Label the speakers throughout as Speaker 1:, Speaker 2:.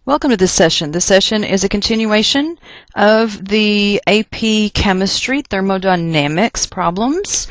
Speaker 1: Welcome to this session. This session is a continuation of the AP Chemistry Thermodynamics problems,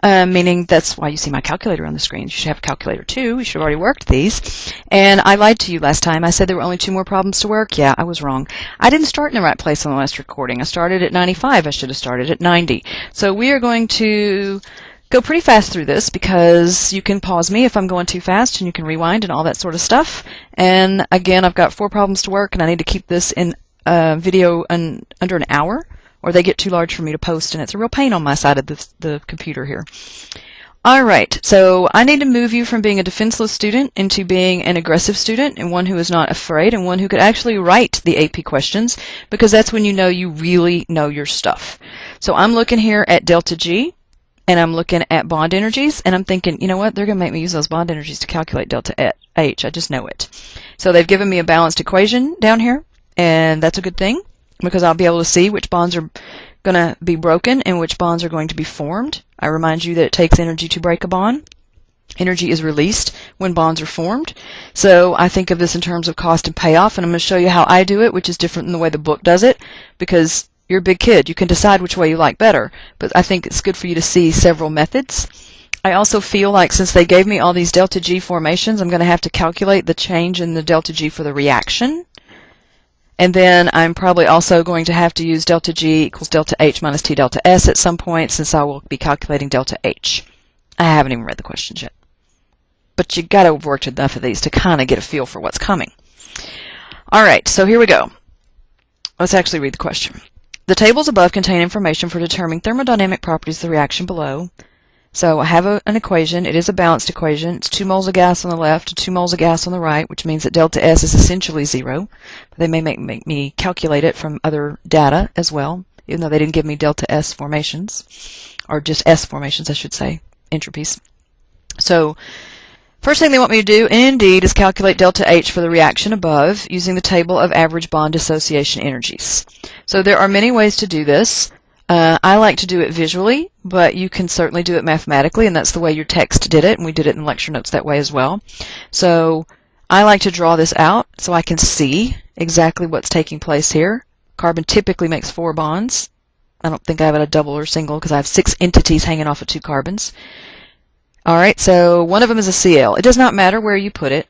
Speaker 1: meaning that's why you see my calculator on the screen. You should have a calculator too. You should have already worked these. And I lied to you last time. I said there were only 2 more problems to work. Yeah, I was wrong. I didn't start in the right place on the last recording. I started at 95. I should have started at 90. So we are going to go pretty fast through this because you can pause me if I'm going too fast and you can rewind and all that sort of stuff. And again, I've got 4 problems to work and I need to keep this in video under an hour or they get too large for me to post, and it's a real pain on my side of the computer here. Alright, so I need to move you from being a defenseless student into being an aggressive student and one who is not afraid and one who could actually write the AP questions, because that's when you know you really know your stuff. So I'm looking here at delta G. And I'm looking at bond energies, and I'm thinking, you know what, they're going to make me use those bond energies to calculate delta H. I just know it. So they've given me a balanced equation down here, and that's a good thing, because I'll be able to see which bonds are going to be broken and which bonds are going to be formed. I remind you that it takes energy to break a bond. Energy is released when bonds are formed. So I think of this in terms of cost and payoff, and I'm going to show you how I do it, which is different than the way the book does it, because you're a big kid. You can decide which way you like better, but I think it's good for you to see several methods. I also feel like since they gave me all these delta G formations, I'm going to have to calculate the change in the delta G for the reaction. And then I'm probably also going to have to use delta G equals delta H minus T delta S at some point, since I will be calculating delta H. I haven't even read the questions yet. But you got to have worked enough of these to kind of get a feel for what's coming. Alright, so here we go. Let's actually read the question. The tables above contain information for determining thermodynamic properties of the reaction below. So I have an equation. It is a balanced equation. It's 2 moles of gas on the left and 2 moles of gas on the right, which means that delta S is essentially 0. But they may make me calculate it from other data as well, even though they didn't give me delta S formations, or just S formations, I should say, entropies. So first thing they want me to do, indeed, is calculate delta H for the reaction above using the table of average bond dissociation energies. So there are many ways to do this. I like to do it visually, but you can certainly do it mathematically, and that's the way your text did it, and we did it in lecture notes that way as well. So I like to draw this out so I can see exactly what's taking place here. Carbon typically makes 4 bonds. I don't think I have it a double or single because I have 6 entities hanging off of 2 carbons. Alright, so one of them is a Cl. It does not matter where you put it.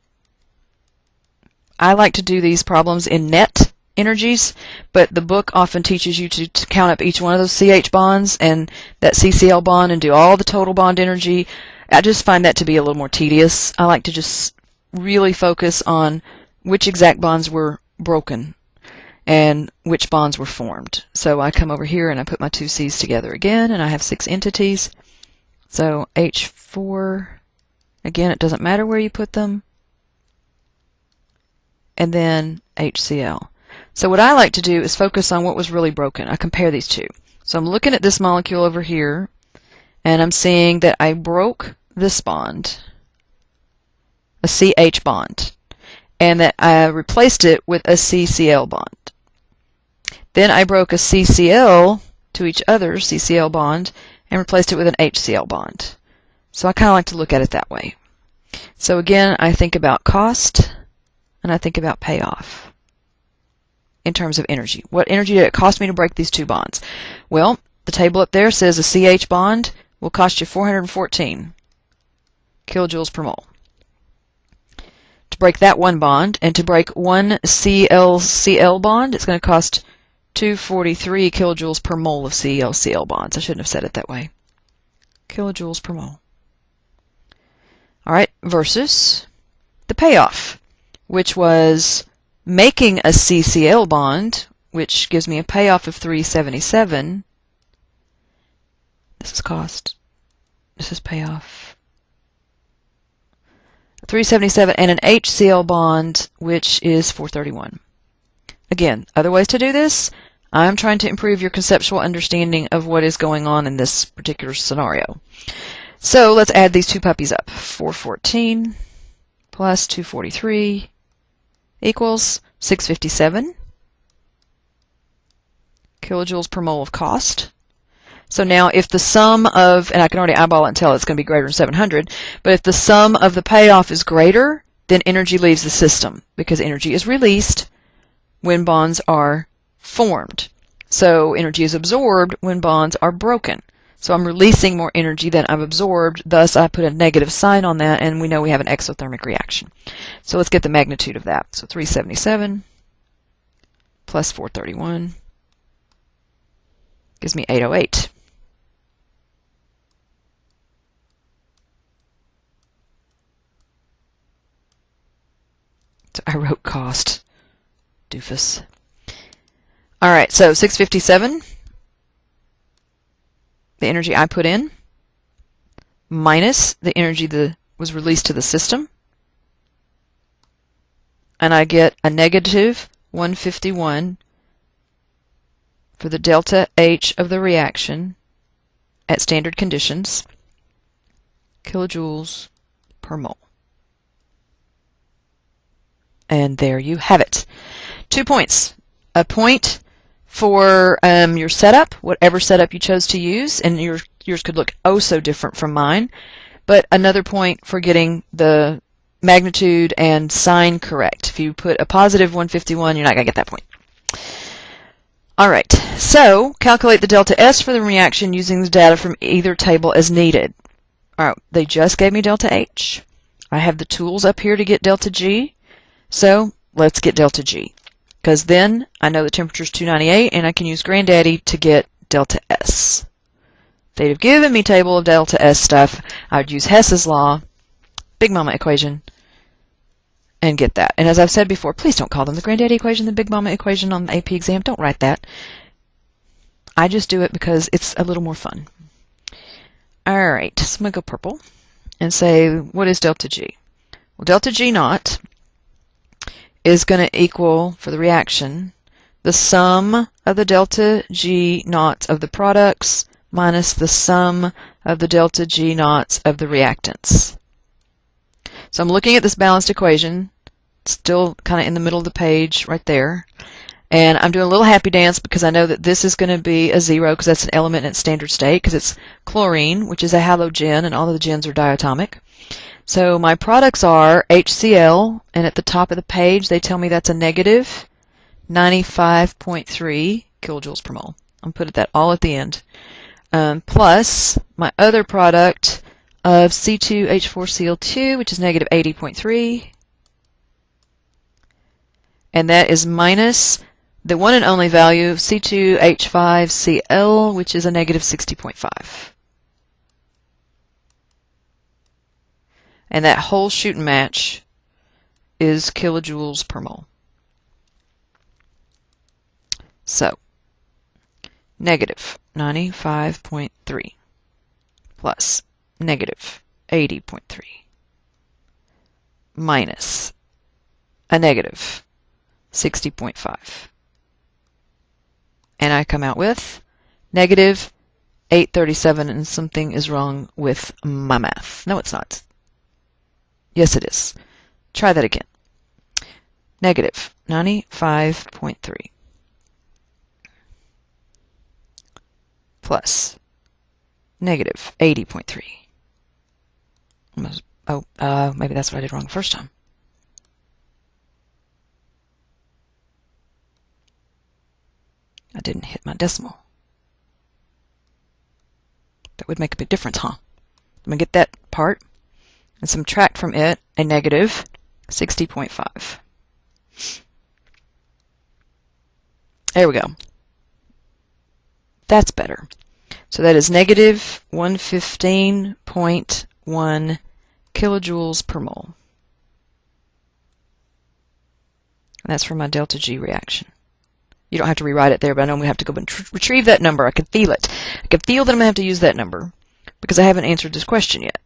Speaker 1: I like to do these problems in net energies, but the book often teaches you to count up each one of those CH bonds and that CCl bond and do all the total bond energy. I just find that to be a little more tedious. I like to just really focus on which exact bonds were broken and which bonds were formed. So I come over here and I put my 2 C's together again, and I have 6 entities. So H4, again, it doesn't matter where you put them, and then HCl. So what I like to do is focus on what was really broken. I compare these two. So I'm looking at this molecule over here, and I'm seeing that I broke this bond, a CH bond, and that I replaced it with a CCl bond. Then I broke a CCl to each other CCl bond and replaced it with an HCl bond. So I kind of like to look at it that way. So again, I think about cost and I think about payoff in terms of energy. What energy did it cost me to break these 2 bonds? Well, the table up there says a CH bond will cost you 414 kilojoules per mole to break that one bond, and to break one CL-Cl bond, it's going to cost 243 kilojoules per mole of Cl-Cl bonds. I shouldn't have said it that way. Kilojoules per mole. Alright, versus the payoff, which was making a CCl bond, which gives me a payoff of 377. This is cost. This is payoff. 377, and an HCl bond, which is 431. Again, other ways to do this. I'm trying to improve your conceptual understanding of what is going on in this particular scenario. So let's add these 2 puppies up. 414 plus 243 equals 657 kilojoules per mole of cost. So now if the sum of, and I can already eyeball it and tell it's going to be greater than 700, but if the sum of the payoff is greater, then energy leaves the system because energy is released when bonds are formed. So energy is absorbed when bonds are broken. So I'm releasing more energy than I've absorbed, thus I put a negative sign on that, and we know we have an exothermic reaction. So let's get the magnitude of that. So 377 plus 431 gives me 808. So I wrote cost. Doofus. All right, so 657, the energy I put in, minus the energy that was released to the system, and I get a negative 151 for the delta H of the reaction at standard conditions, kilojoules per mole. And there you have it. 2 points. A point for your setup, whatever setup you chose to use, and yours could look oh so different from mine, but another point for getting the magnitude and sign correct. If you put a positive 151, you're not going to get that point. All right, so calculate the delta S for the reaction using the data from either table as needed. All right, they just gave me delta H. I have the tools up here to get delta G, so let's get delta G. Because then I know the temperature is 298, and I can use Granddaddy to get delta S. If they'd have given me table of delta S stuff, I would use Hess's law, Big Mama equation, and get that. And as I've said before, please don't call them the Granddaddy equation, the Big Mama equation on the AP exam. Don't write that. I just do it because it's a little more fun. All right, so I'm going to go purple and say, what is delta G? Well, delta G naught is going to equal, for the reaction, the sum of the delta G naughts of the products minus the sum of the delta G naughts of the reactants. So I'm looking at this balanced equation, still kind of in the middle of the page right there, and I'm doing a little happy dance because I know that this is going to be a 0 because that's an element in its standard state because it's chlorine, which is a halogen, and all of the gens are diatomic. So my products are HCl, and at the top of the page they tell me that's a negative 95.3 kilojoules per mole. I'm putting that all at the end. Plus my other product of C2H4Cl2, which is negative 80.3, and that is minus the one and only value of C2H5Cl, which is a negative 60.5. And that whole shooting match is kilojoules per mole. So, negative 95.3 plus negative 80.3 minus a negative 60.5. And I come out with negative 837, and something is wrong with my math. No, it's not. Yes, it is. Try that again. Negative 95.3 plus negative 80.3. Maybe that's what I did wrong the first time. I didn't hit my decimal. That would make a big difference, huh? I'm going to get that part and subtract from it a negative 60.5. There we go. That's better. So that is negative 115.1 kilojoules per mole. And that's for my delta G reaction. You don't have to rewrite it there, but I know we have to go and retrieve that number. I can feel it. I can feel that I'm going to have to use that number because I haven't answered this question yet.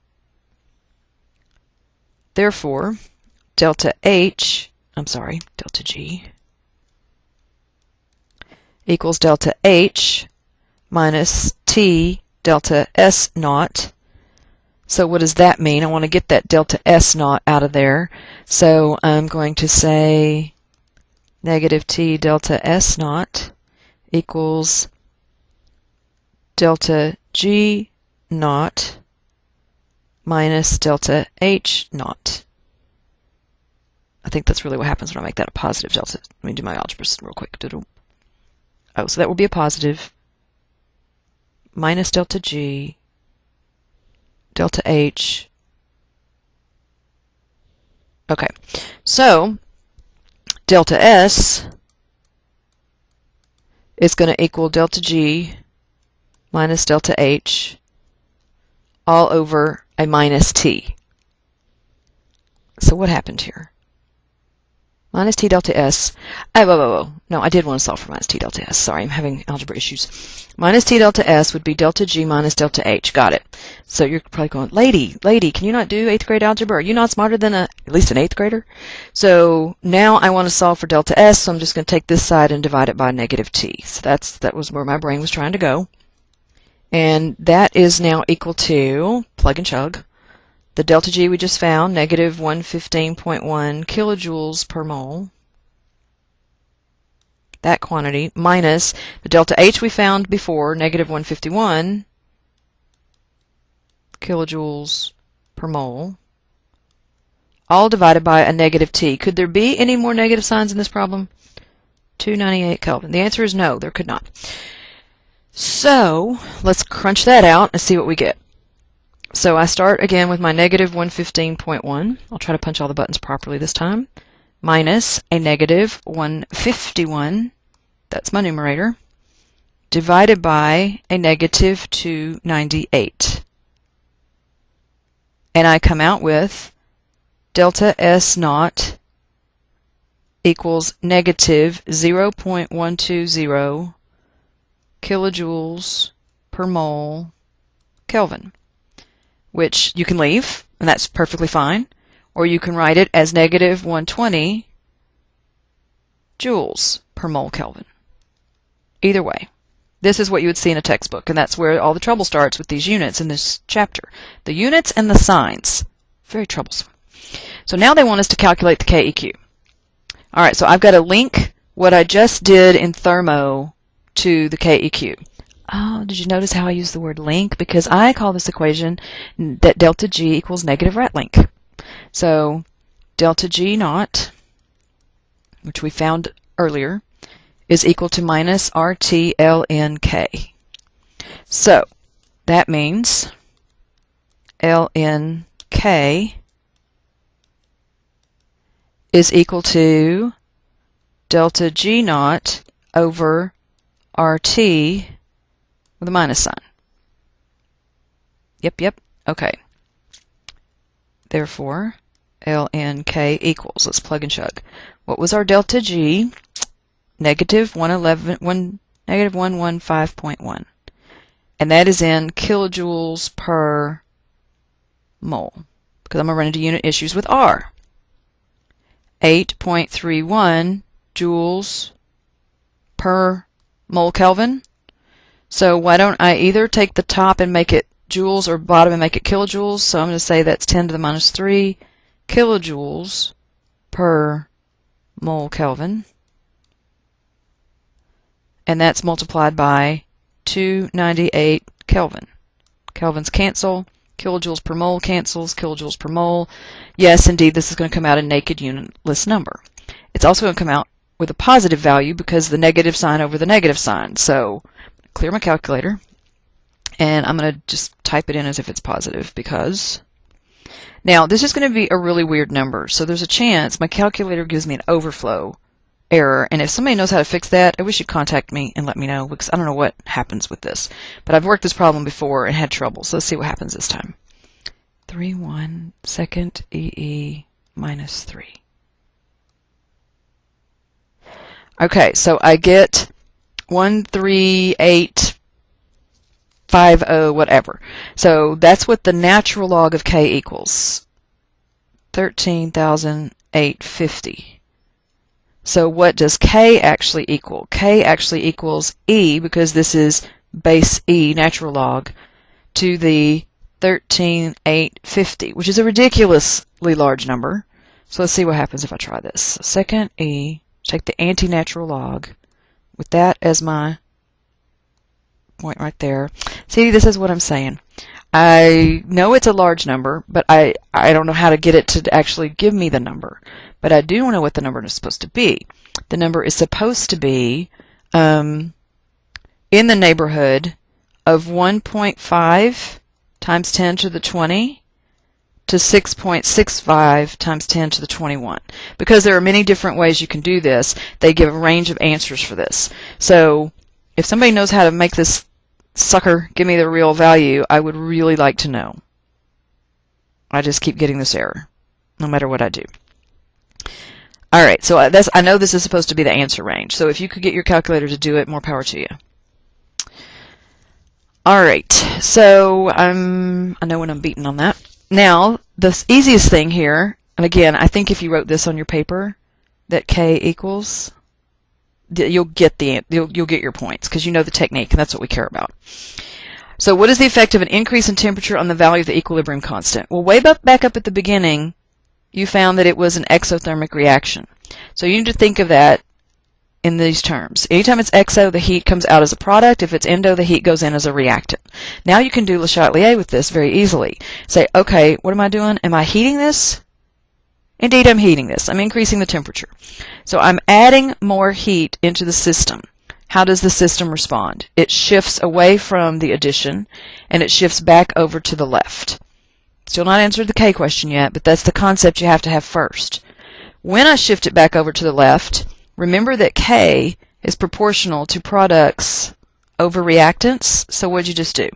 Speaker 1: Therefore, delta G equals delta H minus T delta S naught. So what does that mean? I want to get that delta S naught out of there. So I'm going to say negative T delta S naught equals delta G naught minus delta H naught. I think that's really what happens when I make that a positive delta. Let me do my algebra real quick. Oh, so that will be a positive minus delta G, delta H. Okay, so delta S is going to equal delta G minus delta H all over a minus T. So what happened here? Minus T delta S. Oh, no, I did want to solve for minus T delta S. Sorry, I'm having algebra issues. Minus T delta S would be delta G minus delta H. Got it. So you're probably going, lady, can you not do 8th grade algebra? Are you not smarter than at least an 8th grader? So now I want to solve for delta S, so I'm just going to take this side and divide it by negative T. So that was where my brain was trying to go. And that is now equal to, plug and chug, the delta G we just found, negative 115.1 kilojoules per mole, that quantity, minus the delta H we found before, negative 151 kilojoules per mole, all divided by a negative T. Could there be any more negative signs in this problem? 298 Kelvin. The answer is no, there could not. So let's crunch that out and see what we get. So I start again with my negative 115.1. I'll try to punch all the buttons properly this time. Minus a negative 151, that's my numerator, divided by a negative 298. And I come out with delta S naught equals negative 0.120 kilojoules per mole Kelvin, which you can leave, and that's perfectly fine, or you can write it as negative 120 joules per mole Kelvin. Either way, this is what you would see in a textbook, and that's where all the trouble starts with these units in this chapter. The units and the signs. Very troublesome. So now they want us to calculate the KEQ. All right, so I've got to link what I just did in Thermo to the KEQ. Oh, did you notice how I use the word link? Because I call this equation that delta G equals negative rat link. So delta G naught, which we found earlier, is equal to minus RT ln K. So that means ln K is equal to delta G naught over RT with a minus sign. Yep. Okay. Therefore, ln K equals, let's plug and chug. What was our delta G? Negative 115.1. And that is in kilojoules per mole, because I'm going to run into unit issues with R. 8.31 joules per mole Kelvin. So why don't I either take the top and make it joules or bottom and make it kilojoules? So I'm going to say that's 10 to the minus 3 kilojoules per mole Kelvin. And that's multiplied by 298 Kelvin. Kelvins cancel. Kilojoules per mole cancels. Kilojoules per mole. Yes, indeed, this is going to come out a naked unitless number. It's also going to come out with a positive value because the negative sign over the negative sign. So clear my calculator, and I'm going to just type it in as if it's positive because now this is going to be a really weird number. So there's a chance my calculator gives me an overflow error, and if somebody knows how to fix that, I wish you'd contact me and let me know, because I don't know what happens with this. But I've worked this problem before and had trouble, so let's see what happens this time. 3/1 second EE minus 3. Okay, so I get 13850 whatever. So that's what the natural log of K equals. 13,850. So what does K actually equal? K actually equals E, because this is base E, natural log, to the 13,850, which is a ridiculously large number. So let's see what happens if I try this. So second E, take the anti-natural log, with that as my point right there. See, this is what I'm saying. I know it's a large number, but I don't know how to get it to actually give me the number. but I do know what the number is supposed to be. The number is supposed to be in the neighborhood of 1.5 times 10 to the 20 to 6.65 times 10 to the 21. Because there are many different ways you can do this, they give a range of answers for this. So if somebody knows how to make this sucker give me the real value, I would really like to know. I just keep getting this error, no matter what I do. All right, so I know this is supposed to be the answer range. So if you could get your calculator to do it, more power to you. All right, so I know when I'm beaten on that. Now, the easiest thing here, and again, I think if you wrote this on your paper, that K equals, you'll get your points because you know the technique, and that's what we care about. So what is the effect of an increase in temperature on the value of the equilibrium constant? Well, way back up at the beginning, you found that it was an exothermic reaction. So you need to think of that in these terms. Anytime it's exo, the heat comes out as a product. If it's endo, the heat goes in as a reactant. Now you can do Le Chatelier with this very easily. Say, okay, what am I doing? Am I heating this? Indeed, I'm heating this. I'm increasing the temperature. So I'm adding more heat into the system. How does the system respond? It shifts away from the addition, and it shifts back over to the left. Still not answered the K question yet, but that's the concept you have to have first. When I shift it back over to the left, remember that K is proportional to products over reactants. So what did you just do?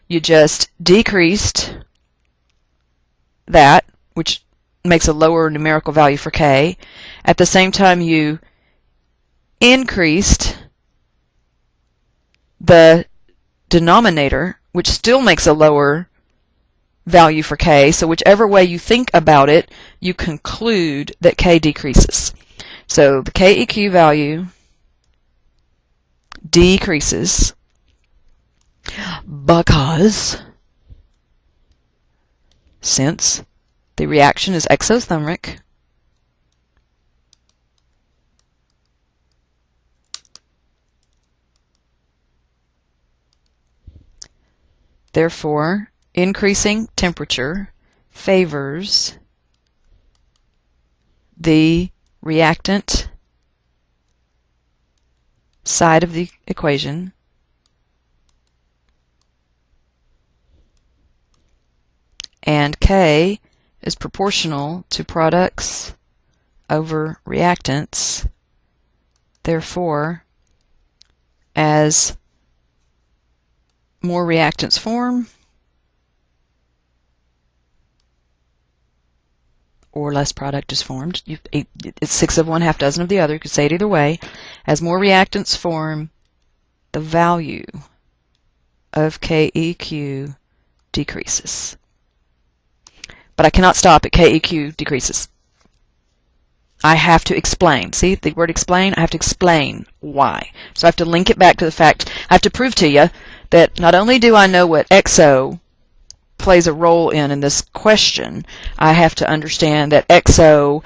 Speaker 1: You just decreased that, which makes a lower numerical value for K. At the same time, you increased the denominator, which still makes a lower value for K. So whichever way you think about it, you conclude that K decreases. So the KEQ value decreases because since the reaction is exothermic, therefore, increasing temperature favors the reactant side of the equation, and K is proportional to products over reactants. Therefore, as more reactants form, or less product is formed, it's 6 of one, half dozen of the other. You could say it either way. As more reactants form, the value of KEQ decreases. But I cannot stop at KEQ decreases. I have to explain. See, the word explain, I have to explain why. So I have to link it back to the fact, I have to prove to you that not only do I know what exo plays a role in this question, I have to understand that exo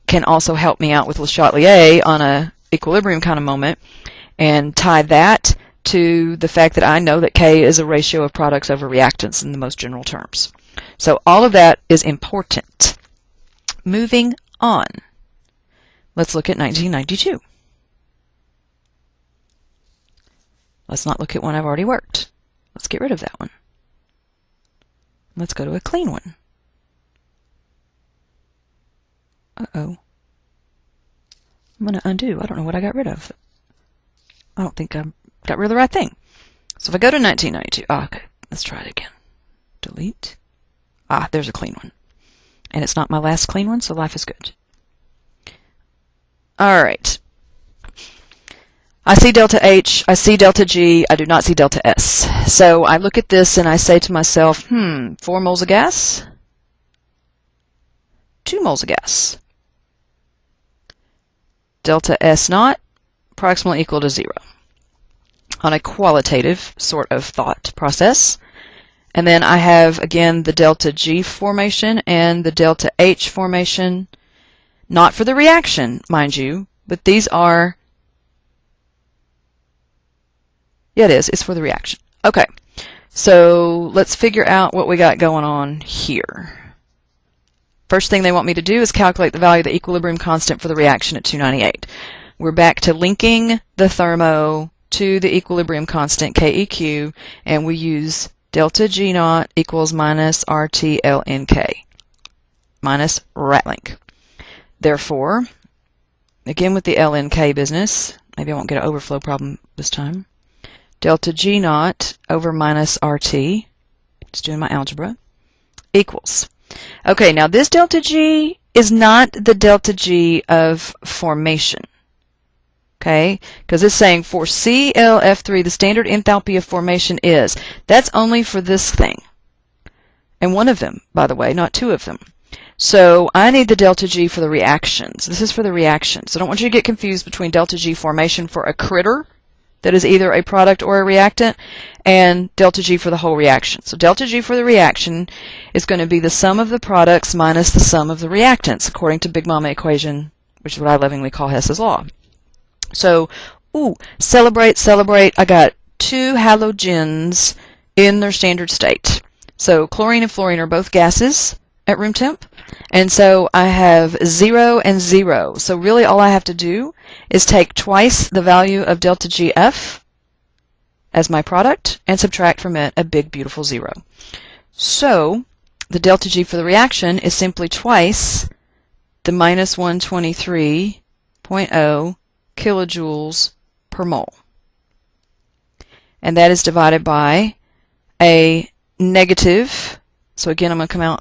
Speaker 1: can also help me out with Le Chatelier on a equilibrium kind of moment, and tie that to the fact that I know that K is a ratio of products over reactants in the most general terms. So all of that is important. Moving on. Let's look at 1992. Let's not look at one I've already worked. Let's get rid of that one. Let's go to a clean one. Uh-oh. I'm going to undo. I don't know what I got rid of. I don't think I got rid of the right thing. So if I go to 1992, okay, let's try it again. Delete. There's a clean one. And it's not my last clean one, so life is good. All right. I see delta H, I see delta G, I do not see delta S. So I look at this and I say to myself, 4 moles of gas, 2 moles of gas. Delta S naught, approximately equal to 0. On a qualitative sort of thought process. And then I have, again, the delta G formation and the delta H formation, not for the reaction, mind you, but these are, yeah, it is. It's for the reaction. Okay, so let's figure out what we got going on here. First thing they want me to do is calculate the value of the equilibrium constant for the reaction at 298. We're back to linking the thermo to the equilibrium constant, KEQ, and we use delta G naught equals minus RT ln K, minus Ratlink. Therefore, again with the ln K business, maybe I won't get an overflow problem this time, delta G naught over minus RT, just doing my algebra, equals. Okay, now this delta G is not the delta G of formation. Okay, because it's saying for ClF3, the standard enthalpy of formation is. That's only for this thing. And one of them, by the way, not two of them. So I need the delta G for the reactions. This is for the reactions. I don't want you to get confused between delta G formation for a critter that is either a product or a reactant and delta G for the whole reaction. So delta G for the reaction is going to be the sum of the products minus the sum of the reactants, according to Big Mama equation, which is what I lovingly call Hess's law. So, celebrate, celebrate. I got two halogens in their standard state. So chlorine and fluorine are both gases at room temp. And so I have 0 and 0. So really all I have to do is take twice the value of delta GF as my product and subtract from it a big beautiful 0. So the delta G for the reaction is simply twice the minus 123.0 kilojoules per mole. And that is divided by a negative, so again I'm going to come out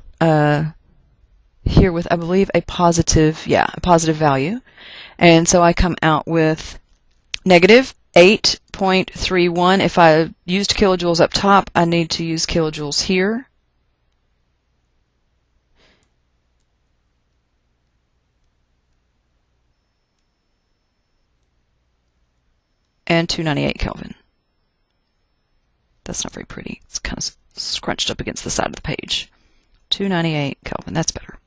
Speaker 1: here with, I believe, a positive value. And so I come out with negative 8.31. If I used kilojoules up top, I need to use kilojoules here. And 298 Kelvin. That's not very pretty. It's kind of scrunched up against the side of the page. 298 Kelvin. That's better.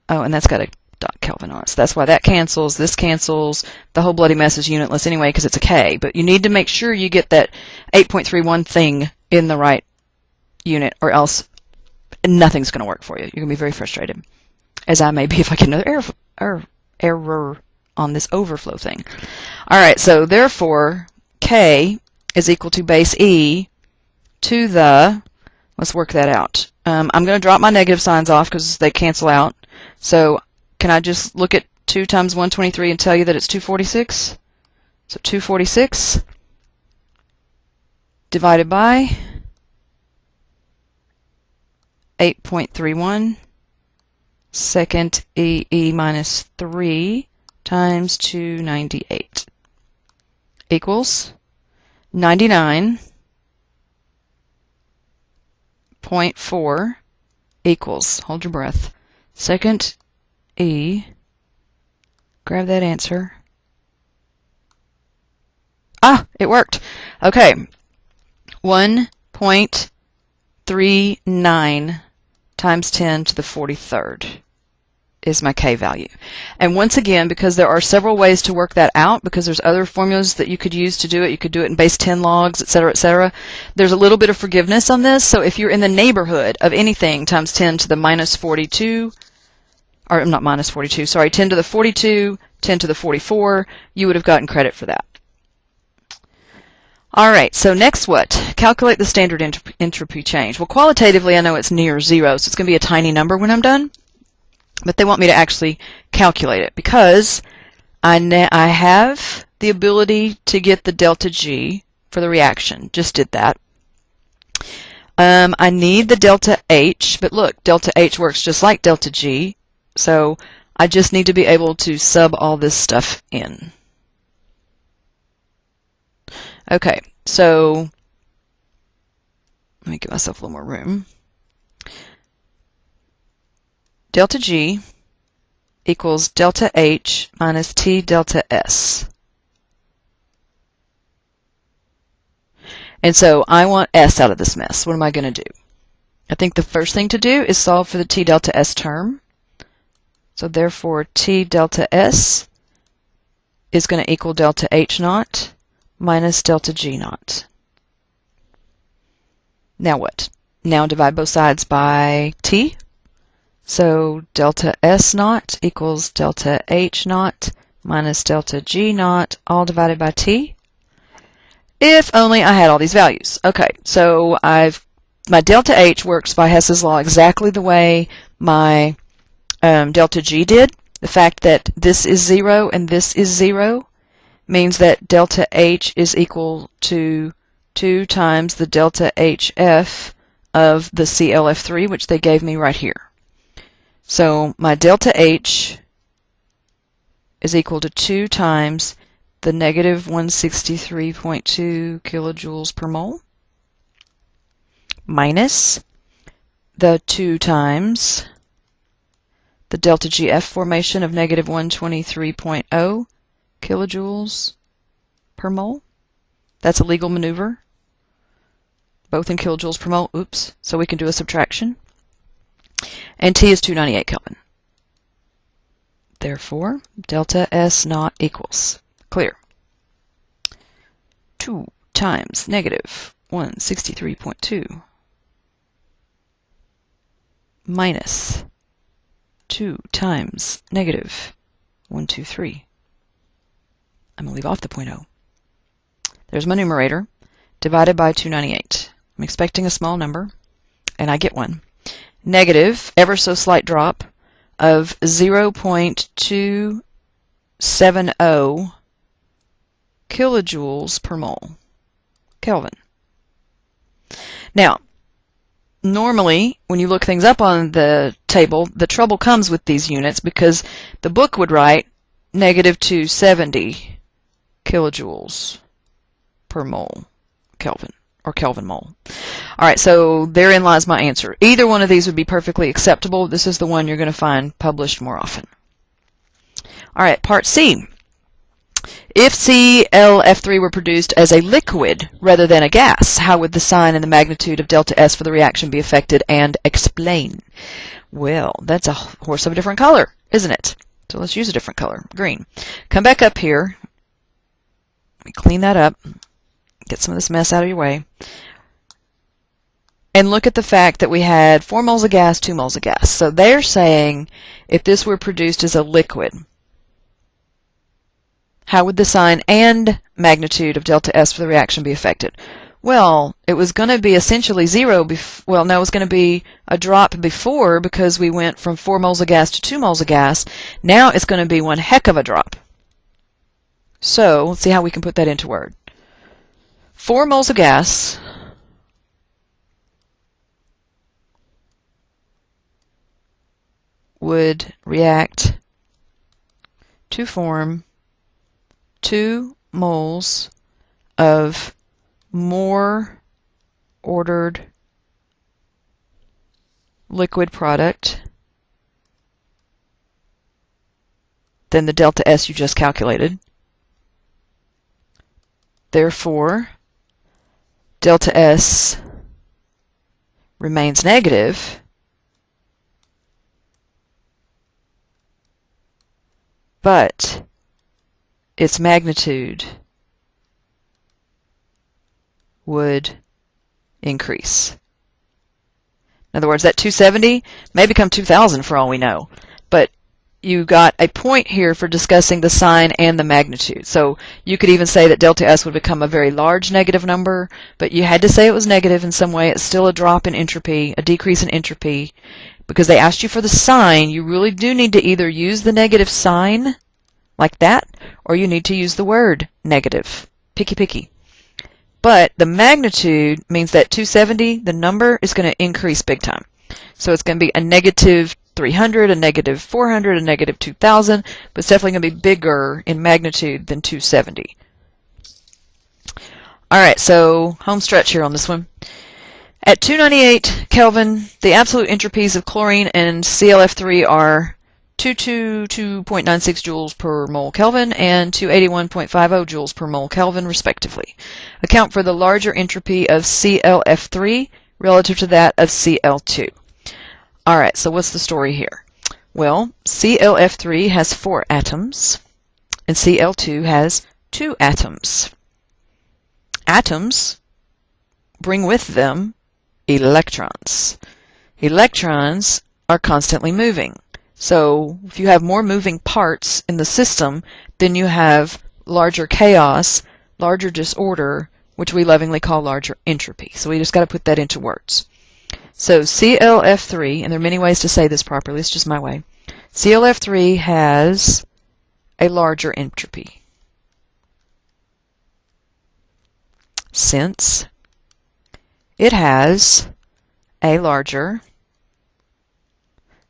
Speaker 1: Oh, and that's got a dot Kelvin on it. So that's why that cancels. This cancels. The whole bloody mess is unitless anyway because it's a K. But you need to make sure you get that 8.31 thing in the right unit, or else nothing's going to work for you. You're going to be very frustrated, as I may be if I get another error on this overflow thing. All right, so therefore, K is equal to base E to the, let's work that out. I'm going to drop my negative signs off because they cancel out. So can I just look at 2 times 123 and tell you that it's 246? So 246 divided by 8.31 second E minus 3 times 298 equals 99.4 equals, hold your breath, second E, grab that answer. Ah, it worked. Okay, 1.39 times 10 to the 43rd is my K value. And once again, because there are several ways to work that out, because there's other formulas that you could use to do it, you could do it in base 10 logs, etc., there's a little bit of forgiveness on this. So if you're in the neighborhood of anything times 10 to the minus 42, or not minus 42, sorry, 10 to the 42, 10 to the 44, you would have gotten credit for that. All right, so next what? Calculate the standard entropy change. Well, qualitatively, I know it's near 0, so it's going to be a tiny number when I'm done. But they want me to actually calculate it because I have the ability to get the delta G for the reaction. Just did that. I need the delta H, but look, delta H works just like delta G, so I just need to be able to sub all this stuff in. Okay, so let me give myself a little more room. Delta G equals delta H minus T delta S. And so I want S out of this mess. What am I going to do? I think the first thing to do is solve for the T delta S term. So therefore T delta S is going to equal delta H naught minus delta G naught. Now what? Now divide both sides by T. So delta S naught equals delta H naught minus delta G naught, all divided by T. If only I had all these values. Okay, so my delta H works by Hess's law exactly the way my delta G did. The fact that this is 0 and this is 0 means that delta H is equal to 2 times the delta HF of the CLF3, which they gave me right here. So my delta H is equal to 2 times the negative 163.2 kilojoules per mole minus the 2 times the delta GF formation of negative 123.0 kilojoules per mole. That's a legal maneuver, both in kilojoules per mole. Oops. So we can do a subtraction. And T is 298 Kelvin. Therefore, delta S naught equals, clear, 2 times negative 163.2 minus 2 times negative 123. I'm going to leave off the 0.0. There's my numerator, divided by 298. I'm expecting a small number, and I get one. Negative, ever so slight drop, of 0.270 kilojoules per mole Kelvin. Now, normally, when you look things up on the table, the trouble comes with these units because the book would write negative 270 kilojoules per mole Kelvin, or Kelvin mole. All right, so therein lies my answer. Either one of these would be perfectly acceptable. This is the one you're going to find published more often. All right, part C. If ClF3 were produced as a liquid rather than a gas, how would the sign and the magnitude of delta S for the reaction be affected, and explain? Well, that's a horse of a different color, isn't it? So let's use a different color, green. Come back up here. Let me clean that up. Get some of this mess out of your way. And look at the fact that we had 4 moles of gas, 2 moles of gas. So they're saying if this were produced as a liquid, how would the sign and magnitude of delta S for the reaction be affected? Well, it was going to be essentially 0. Well, no, it was going to be a drop before because we went from 4 moles of gas to 2 moles of gas. Now it's going to be one heck of a drop. So let's see how we can put that into word. 4 moles of gas would react to form 2 moles of more ordered liquid product than the delta S you just calculated. Therefore, delta S remains negative, but its magnitude would increase. In other words, that 270 may become 2,000 for all we know, but you got a point here for discussing the sign and the magnitude. So you could even say that delta S would become a very large negative number, but you had to say it was negative in some way. It's still a drop in entropy, a decrease in entropy. Because they asked you for the sign, you really do need to either use the negative sign, like that, or you need to use the word negative. Picky, picky. But the magnitude means that 270, the number, is going to increase big time. So it's going to be a negative 300, a negative 400, a negative 2,000, but it's definitely going to be bigger in magnitude than 270. All right, so home stretch here on this one. At 298 Kelvin, the absolute entropies of chlorine and ClF3 are 222.96 joules per mole Kelvin and 281.50 joules per mole Kelvin, respectively. Account for the larger entropy of ClF3 relative to that of Cl2. All right, so what's the story here? Well, ClF3 has 4 atoms, and Cl2 has 2 atoms. Atoms bring with them electrons. Electrons are constantly moving. So if you have more moving parts in the system, then you have larger chaos, larger disorder, which we lovingly call larger entropy. So we just got to put that into words. So ClF3, and there are many ways to say this properly, it's just my way. ClF3 has a larger entropy, since it has a larger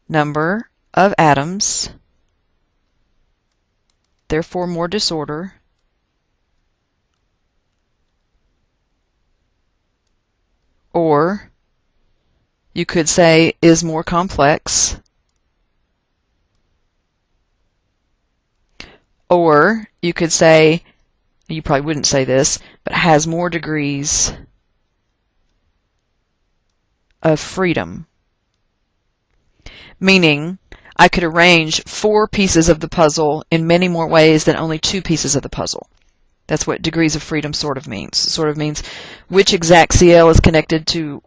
Speaker 1: number of atoms, therefore more disorder, or you could say is more complex, or you could say, you probably wouldn't say this, but has more degrees of freedom. Meaning, I could arrange 4 pieces of the puzzle in many more ways than only 2 pieces of the puzzle. That's what degrees of freedom sort of means. It sort of means which exact Cl is connected to,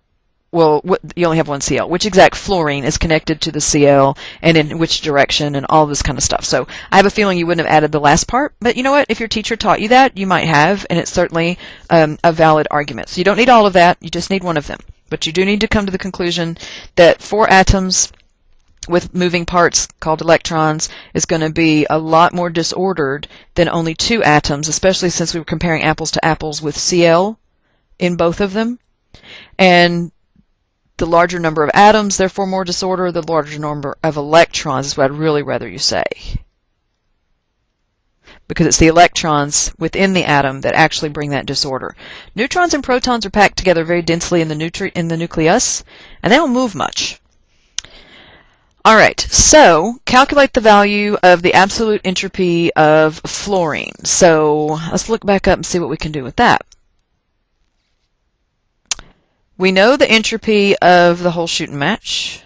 Speaker 1: well, you only have one Cl. Which exact fluorine is connected to the Cl, and in which direction, and all this kind of stuff. So I have a feeling you wouldn't have added the last part, but you know what? If your teacher taught you that, you might have, and it's certainly a valid argument. So you don't need all of that, you just need one of them. But you do need to come to the conclusion that 4 atoms with moving parts called electrons is going to be a lot more disordered than only 2 atoms, especially since we were comparing apples to apples with Cl in both of them. And the larger number of atoms, therefore more disorder, the larger number of electrons is what I'd really rather you say. Because it's the electrons within the atom that actually bring that disorder. Neutrons and protons are packed together very densely in the nucleus, and they don't move much. All right, so calculate the value of the absolute entropy of fluorine. So let's look back up and see what we can do with that. We know the entropy of the whole shooting match.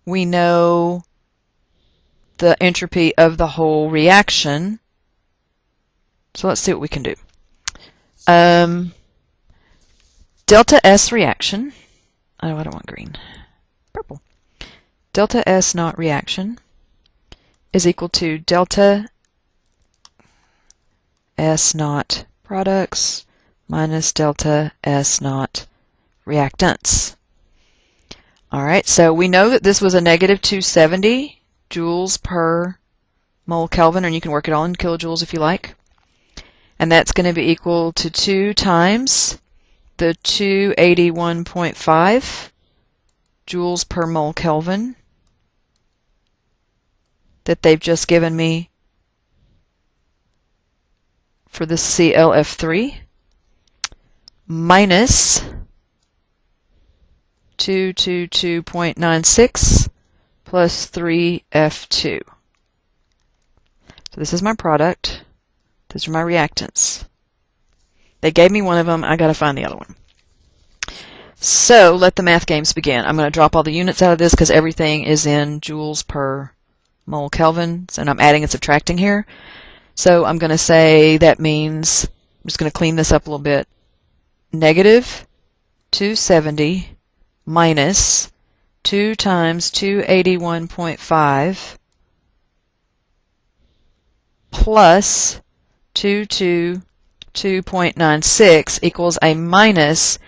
Speaker 1: We know the entropy of the whole reaction. So let's see what we can do. Delta S reaction. Oh, I don't want green. Purple. Delta S naught reaction is equal to delta S naught products minus delta S naught reactants. All right, so we know that this was a negative 270 joules per mole Kelvin, and you can work it all in kilojoules if you like. And that's going to be equal to 2 times the 281.5 joules per mole Kelvin that they've just given me for the ClF3 minus 222.96 plus 3F2. So this is my product. These are my reactants. They gave me one of them. I got to find the other one. So let the math games begin. I'm going to drop all the units out of this because everything is in joules per mole Kelvin, and I'm adding and subtracting here. So I'm going to say that means, I'm just going to clean this up a little bit, negative 270 minus 2 times 281.5 plus 222.96 equals a minus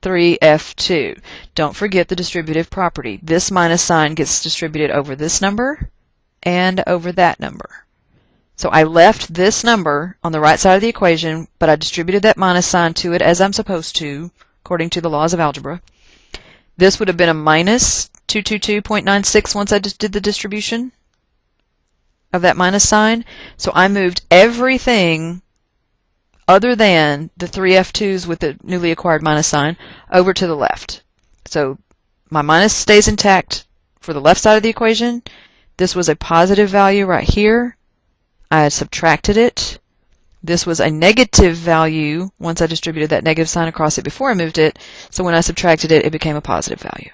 Speaker 1: 3F2. Don't forget the distributive property. This minus sign gets distributed over this number and over that number. So I left this number on the right side of the equation, but I distributed that minus sign to it as I'm supposed to, according to the laws of algebra. This would have been a minus 222.96 once I just did the distribution of that minus sign. So I moved everything other than the 3F2s with the newly acquired minus sign over to the left. So my minus stays intact for the left side of the equation. This was a positive value right here. I had subtracted it. This was a negative value once I distributed that negative sign across it before I moved it. So when I subtracted it, it became a positive value.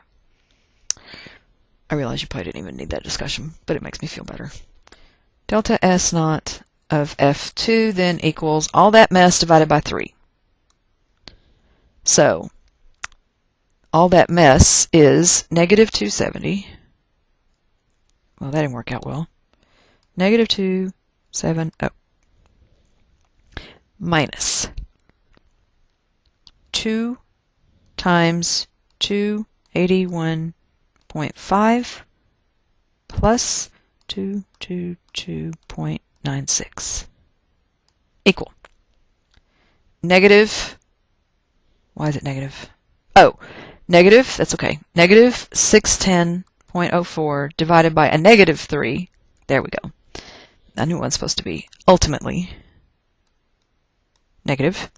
Speaker 1: I realize you probably didn't even need that discussion, but it makes me feel better. Delta S naught of F2 then equals all that mess divided by 3. So all that mess is negative 270. Well, that didn't work out well. Negative 270 minus 2 times 281.5 plus 222.96 equal negative, why is it negative? Oh, negative, that's okay, negative 610.04 divided by a negative 3. There we go. I knew it was supposed to be ultimately negative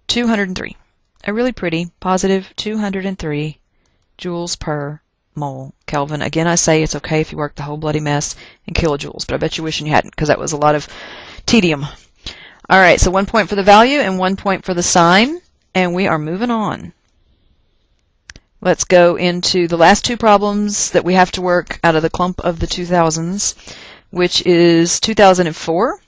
Speaker 1: 203. A really pretty positive 203 joules per mole Kelvin. Again, I say it's okay if you work the whole bloody mess in kilojoules, but I bet you're wishing you hadn't, because that was a lot of tedium. All right, so 1 point for the value and 1 point for the sign, and we are moving on. Let's go into the last two problems that we have to work out of the clump of the 2000s, which is 2004.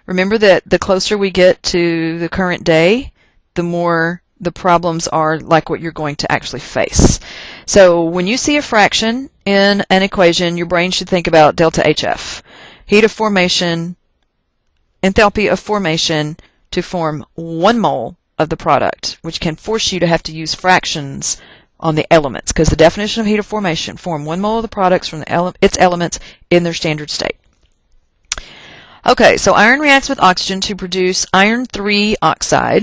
Speaker 1: Remember that the closer we get to the current day, the more the problems are like what you're going to actually face. So when you see a fraction in an equation, your brain should think about delta HF. Heat of formation, enthalpy of formation to form 1 mole of the product, which can force you to have to use fractions on the elements, because the definition of heat of formation, form 1 mole of the products from its elements in their standard state. Okay, so iron reacts with oxygen to produce iron 3 oxide,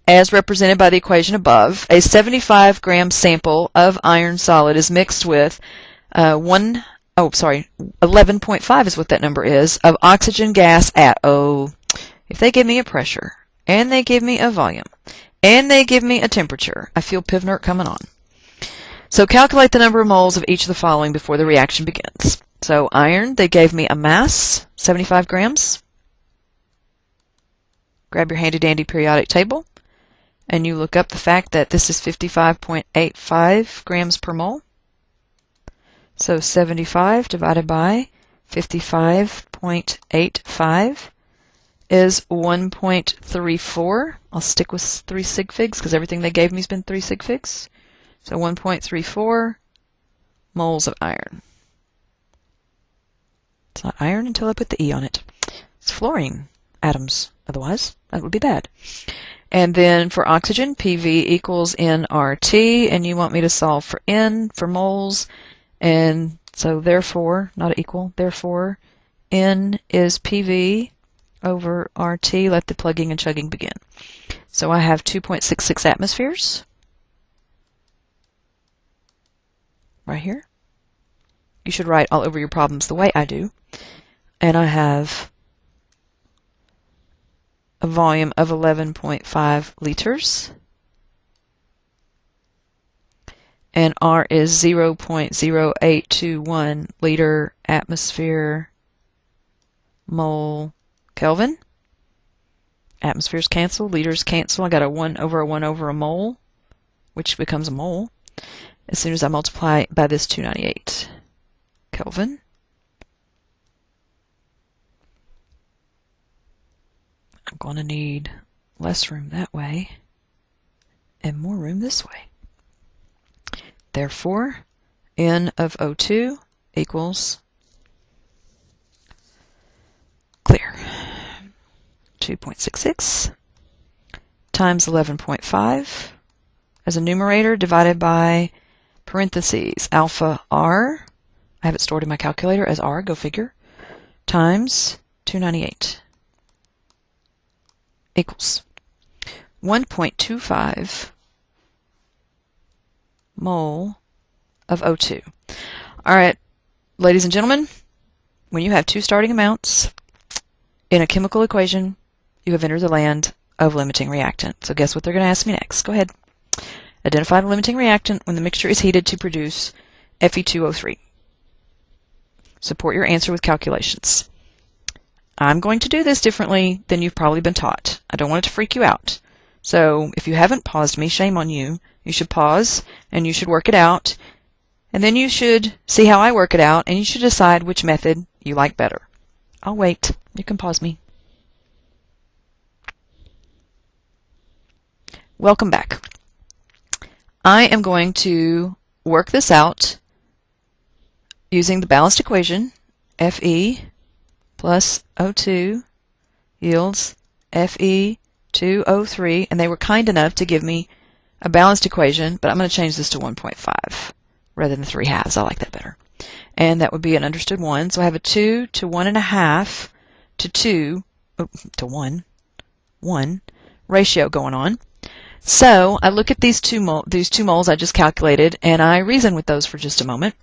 Speaker 1: as represented by the equation above. A 75-gram sample of iron solid is mixed with 11.5 is what that number is, of oxygen gas at, if they give me a pressure, and they give me a volume, and they give me a temperature, I feel Pivnert coming on. So calculate the number of moles of each of the following before the reaction begins. So iron, they gave me a mass, 75 grams. Grab your handy-dandy periodic table, and you look up the fact that this is 55.85 grams per mole. So 75 divided by 55.85 is 1.34. I'll stick with 3 sig figs because everything they gave me has been 3 sig figs. So 1.34 moles of iron. It's not iron until I put the E on it. It's fluorine atoms. Otherwise, that would be bad. And then for oxygen, PV equals nRT, and you want me to solve for N for moles. And so therefore, not equal, therefore, N is PV over RT. Let the plugging and chugging begin. So I have 2.66 atmospheres right here. You should write all over your problems the way I do. And I have a volume of 11.5 liters. And R is 0.0821 liter atmosphere mole Kelvin. Atmospheres cancel, liters cancel. I got a 1 over a mole, which becomes a mole as soon as I multiply by this 298 Kelvin. I'm going to need less room that way and more room this way. Therefore, N of O2 equals clear. 2.66 times 11.5 as a numerator divided by parentheses alpha R. I have it stored in my calculator as R, go figure, times 298 equals 1.25 mole of O2. All right, ladies and gentlemen, when you have two starting amounts in a chemical equation, you have entered the land of limiting reactant. So guess what they're going to ask me next? Go ahead. Identify the limiting reactant when the mixture is heated to produce Fe2O3. Support your answer with calculations. I'm going to do this differently than you've probably been taught. I don't want it to freak you out. So if you haven't paused me, shame on you. You should pause and you should work it out. And then you should see how I work it out and you should decide which method you like better. I'll wait. You can pause me. Welcome back. I am going to work this out using the balanced equation. Fe plus O2 yields Fe2O3, and they were kind enough to give me a balanced equation, but I'm going to change this to 1.5 rather than 3/2. I like that better. And that would be an understood 1. So I have a 2 to 1.5 to 2 to 1 ratio going on. So I look at these two moles I just calculated, and I reason with those for just a moment.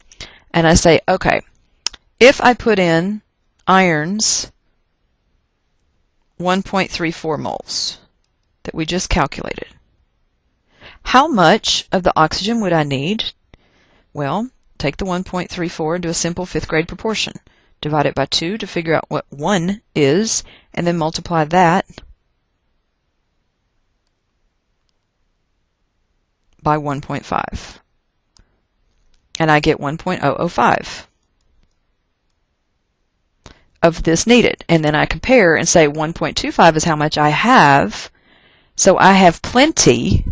Speaker 1: And I say, okay, if I put in iron's 1.34 moles that we just calculated, how much of the oxygen would I need? Well, take the 1.34 and do a simple 5th grade proportion. Divide it by 2 to figure out what 1 is, and then multiply that by 1.5. And I get 1.005 of this needed. And then I compare and say 1.25 is how much I have. So I have plenty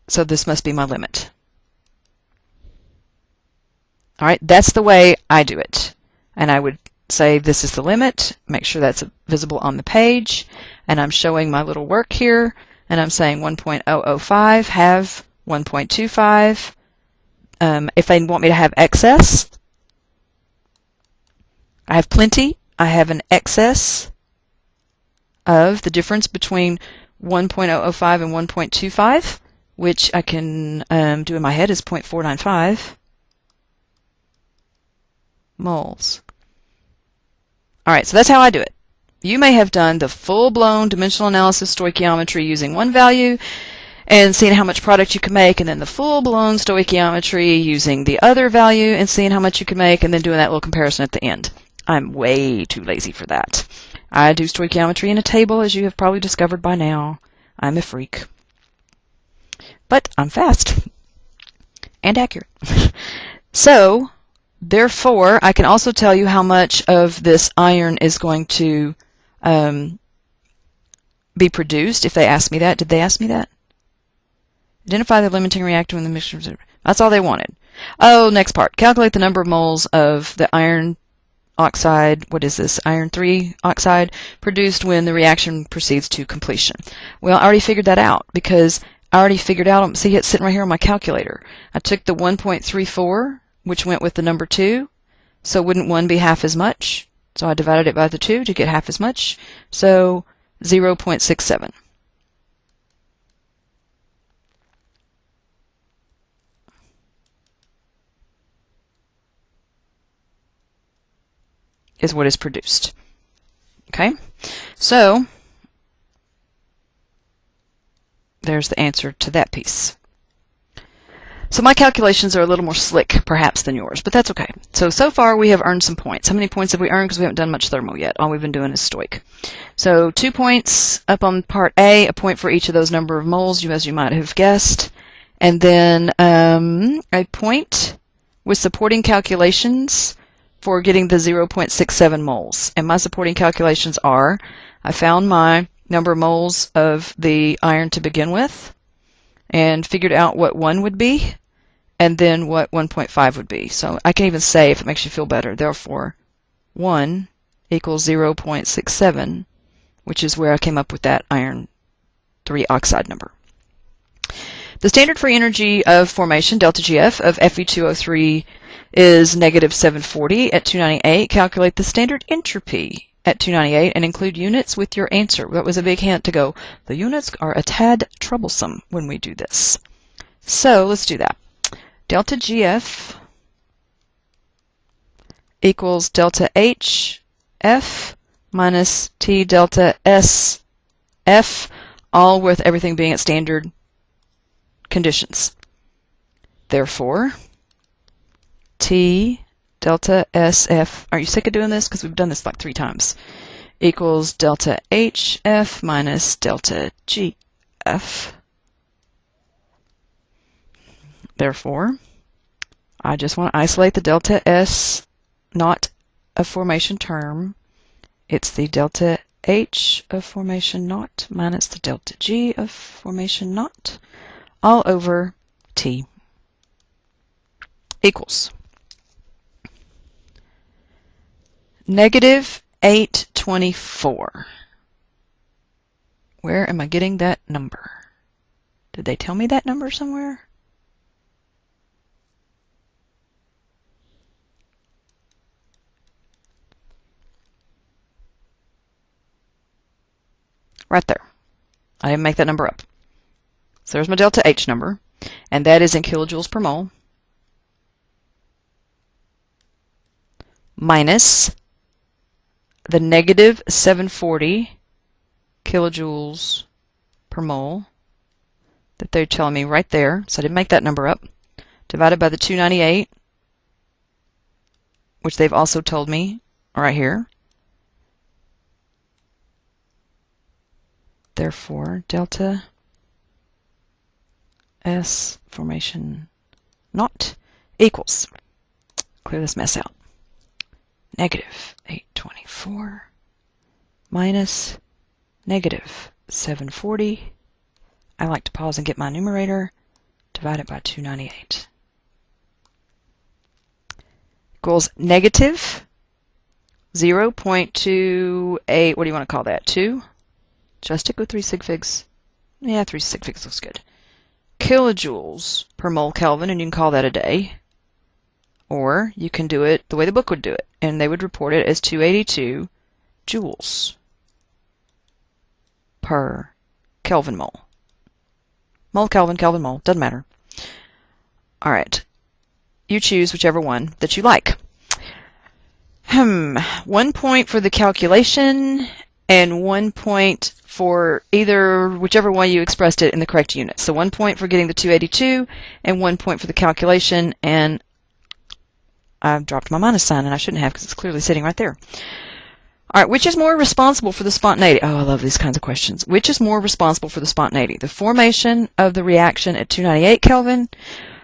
Speaker 1: so this must be my limit. All right, that's the way I do it. And I would say this is the limit, make sure that's visible on the page, and I'm showing my little work here, and I'm saying 1.005, have 1.25. If they want me to have excess, I have plenty. I have an excess of the difference between 1.005 and 1.25, which I can do in my head is 0.495 moles. All right, so that's how I do it. You may have done the full-blown dimensional analysis stoichiometry using one value and seeing how much product you can make, and then the full-blown stoichiometry using the other value and seeing how much you can make, and then doing that little comparison at the end. I'm way too lazy for that. I do stoichiometry in a table, as you have probably discovered by now. I'm a freak. But I'm fast and accurate. So, therefore, I can also tell you how much of this iron is going to be produced if they ask me that. Did they ask me that? Identify the limiting reactant when the mixture. That's all they wanted. Oh, next part. Calculate the number of moles of the iron oxide, what is this, iron 3 oxide, produced when the reaction proceeds to completion. Well, I already figured that out because I already figured out, see it's sitting right here on my calculator. I took the 1.34, which went with the number 2, so wouldn't 1 be half as much? So I divided it by the 2 to get half as much, so 0.67. is what is produced. Okay, so there's the answer to that piece. So my calculations are a little more slick, perhaps, than yours, but that's okay. So far we have earned some points. How many points have we earned? Because we haven't done much thermo yet. All we've been doing is stoich. So 2 points up on part A, a point for each of those number of moles, as you might have guessed. And then a point with supporting calculations for getting the 0.67 moles. And my supporting calculations are, I found my number of moles of the iron to begin with, and figured out what 1 would be, and then what 1.5 would be. So I can even say, if it makes you feel better, therefore 1 equals 0.67, which is where I came up with that iron 3 oxide number. The standard free energy of formation, delta GF, of Fe2O3 is negative 740 at 298. Calculate the standard entropy at 298 and include units with your answer. That was a big hint to go, the units are a tad troublesome when we do this. So let's do that. Delta GF equals delta HF minus T delta SF, all with everything being at standard conditions. Therefore, T delta SF, are you sick of doing this? Because we've done this like 3 times, equals delta HF minus delta GF. Therefore, I just want to isolate the delta S naught of formation term, it's the delta H of formation naught minus the delta G of formation naught all over T equals negative 824. Where am I getting that number? Did they tell me that number somewhere? Right there. I didn't make that number up. So there's my delta H number, and that is in kilojoules per mole, minus the negative 740 kilojoules per mole that they're telling me right there. So I didn't make that number up. Divided by the 298, which they've also told me right here. Therefore, delta S formation naught equals, clear this mess out, negative 824 minus negative 740. I like to pause and get my numerator, divided by 298. Equals negative 0.28, what do you want to call that, 2? Should I stick with 3 sig figs? Yeah, 3 sig figs looks good. Kilojoules per mole Kelvin, and you can call that a day. Or you can do it the way the book would do it, and they would report it as 282 joules per Kelvin mole. Mole Kelvin, Kelvin mole, doesn't matter. All right, you choose whichever one that you like. 1 point for the calculation and 1 point for either, whichever one you expressed it in the correct unit. So 1 point for getting the 282 and 1 point for the calculation, and I've dropped my minus sign, and I shouldn't have because it's clearly sitting right there. All right, which is more responsible for the spontaneity? Oh, I love these kinds of questions. Which is more responsible for the spontaneity? The formation of the reaction at 298 Kelvin,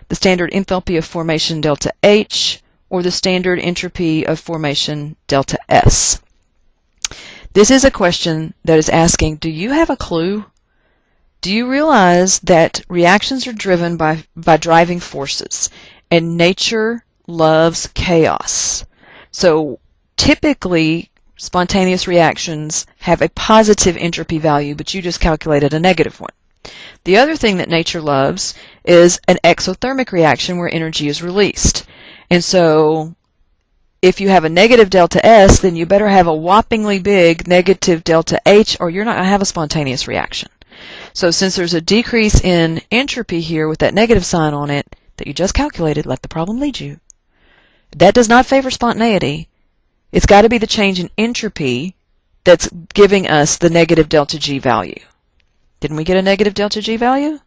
Speaker 1: the standard enthalpy of formation delta H, or the standard entropy of formation delta S? This is a question that is asking, do you have a clue? Do you realize that reactions are driven by driving forces, and nature loves chaos? So typically, spontaneous reactions have a positive entropy value, but you just calculated a negative one. The other thing that nature loves is an exothermic reaction where energy is released. And so if you have a negative delta S, then you better have a whoppingly big negative delta H, or you're not going to have a spontaneous reaction. So since there's a decrease in entropy here with that negative sign on it that you just calculated, let the problem lead you. That does not favor spontaneity. It's got to be the change in entropy that's giving us the negative delta G value. Didn't we get a negative delta G value?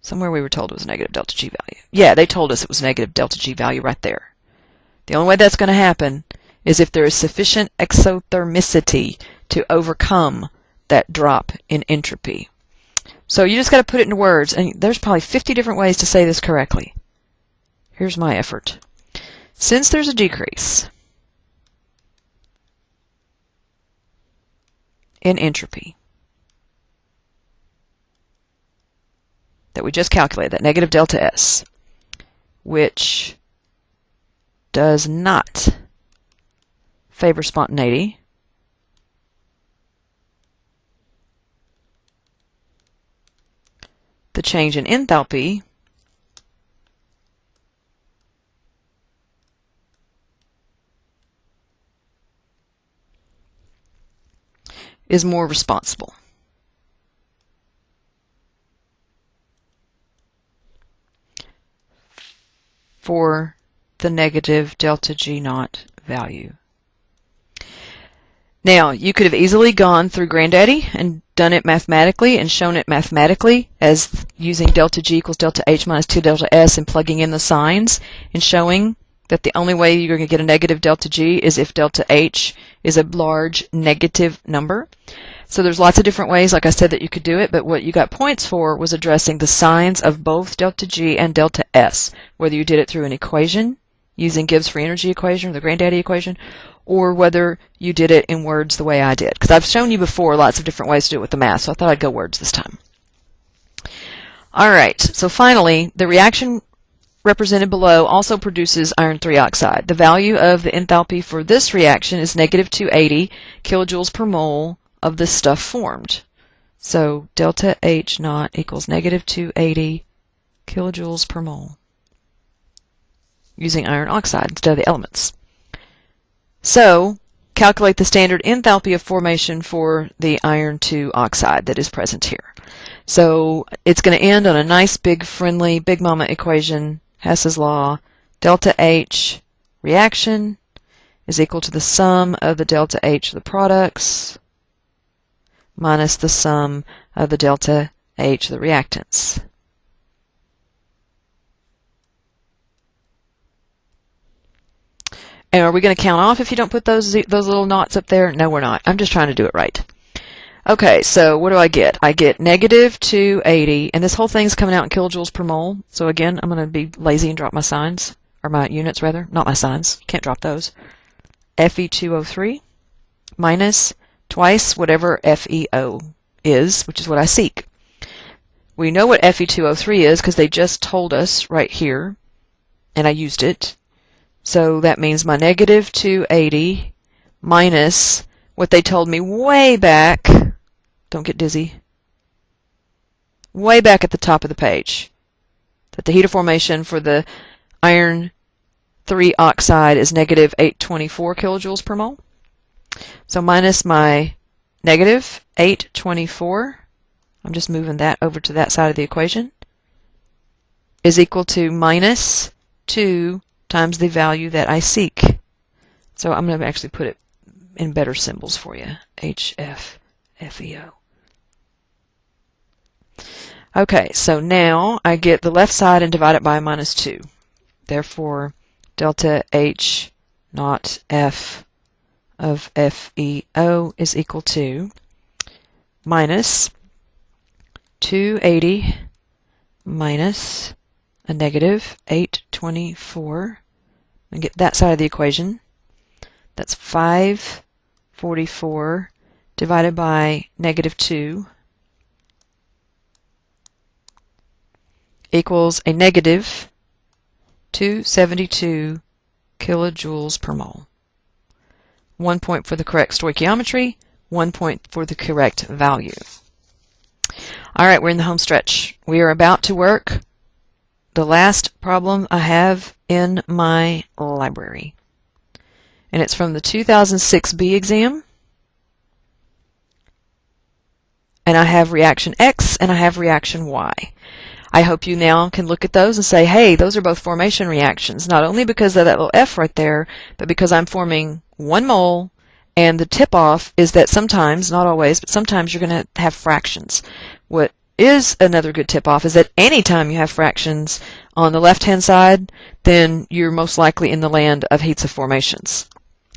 Speaker 1: Somewhere we were told it was a negative delta G value. Yeah, they told us it was a negative delta G value right there. The only way that's going to happen is if there is sufficient exothermicity to overcome that drop in entropy. So you just got to put it into words, and there's probably 50 different ways to say this correctly. Here's my effort. Since there's a decrease in entropy that we just calculated, that negative delta S, which does not favor spontaneity, the change in enthalpy is more responsible. For the negative delta G naught value. Now, you could have easily gone through Granddaddy and done it mathematically and shown it mathematically as using delta G equals delta H minus 2 delta S and plugging in the signs and showing that the only way you're going to get a negative delta G is if delta H is a large negative number. So there's lots of different ways, like I said, that you could do it, but what you got points for was addressing the signs of both delta G and delta S, whether you did it through an equation using Gibbs free energy equation or the granddaddy equation, or whether you did it in words the way I did. Because I've shown you before lots of different ways to do it with the math, so I thought I'd go words this time. All right, so finally, the reaction represented below also produces iron 3 oxide. The value of the enthalpy for this reaction is negative 280 kilojoules per mole of the stuff formed. So delta H naught equals negative 280 kilojoules per mole using iron oxide instead of the elements. So calculate the standard enthalpy of formation for the iron 2 oxide that is present here. So it's going to end on a nice big friendly big mama equation, Hess's law. Delta H reaction is equal to the sum of the delta H of the products minus the sum of the delta H of the reactants. And are we going to count off if you don't put those little knots up there? No, we're not. I'm just trying to do it right. Okay, so what do I get? I get negative 280, and this whole thing's coming out in kilojoules per mole. So again, I'm going to be lazy and drop my signs, or my units rather, not my signs. Can't drop those. Fe2O3 minus twice whatever FeO is, which is what I seek. We know what Fe2O3 is because they just told us right here, and I used it. So that means my negative 280 minus what they told me way back, don't get dizzy, way back at the top of the page, that the heat of formation for the iron 3 oxide is negative 824 kilojoules per mole. So minus my negative 824, I'm just moving that over to that side of the equation, is equal to minus 2 times the value that I seek. So I'm going to actually put it in better symbols for you. HFFEO. Okay, so now I get the left side and divide it by minus 2. Therefore, delta H naught F of FeO is equal to minus 280 minus a negative 824. And get that side of the equation. That's 544 divided by negative 2 equals a negative 272 kilojoules per mole. 1 point for the correct stoichiometry, 1 point for the correct value. All right, we're in the home stretch. We are about to work the last problem I have in my library. And it's from the 2006 B exam. And I have reaction X and I have reaction Y. I hope you now can look at those and say, hey, those are both formation reactions, not only because of that little F right there, but because I'm forming 1 mole, and the tip-off is that sometimes, not always, but sometimes you're going to have fractions. What is another good tip-off is that anytime you have fractions on the left-hand side, then you're most likely in the land of heats of formations.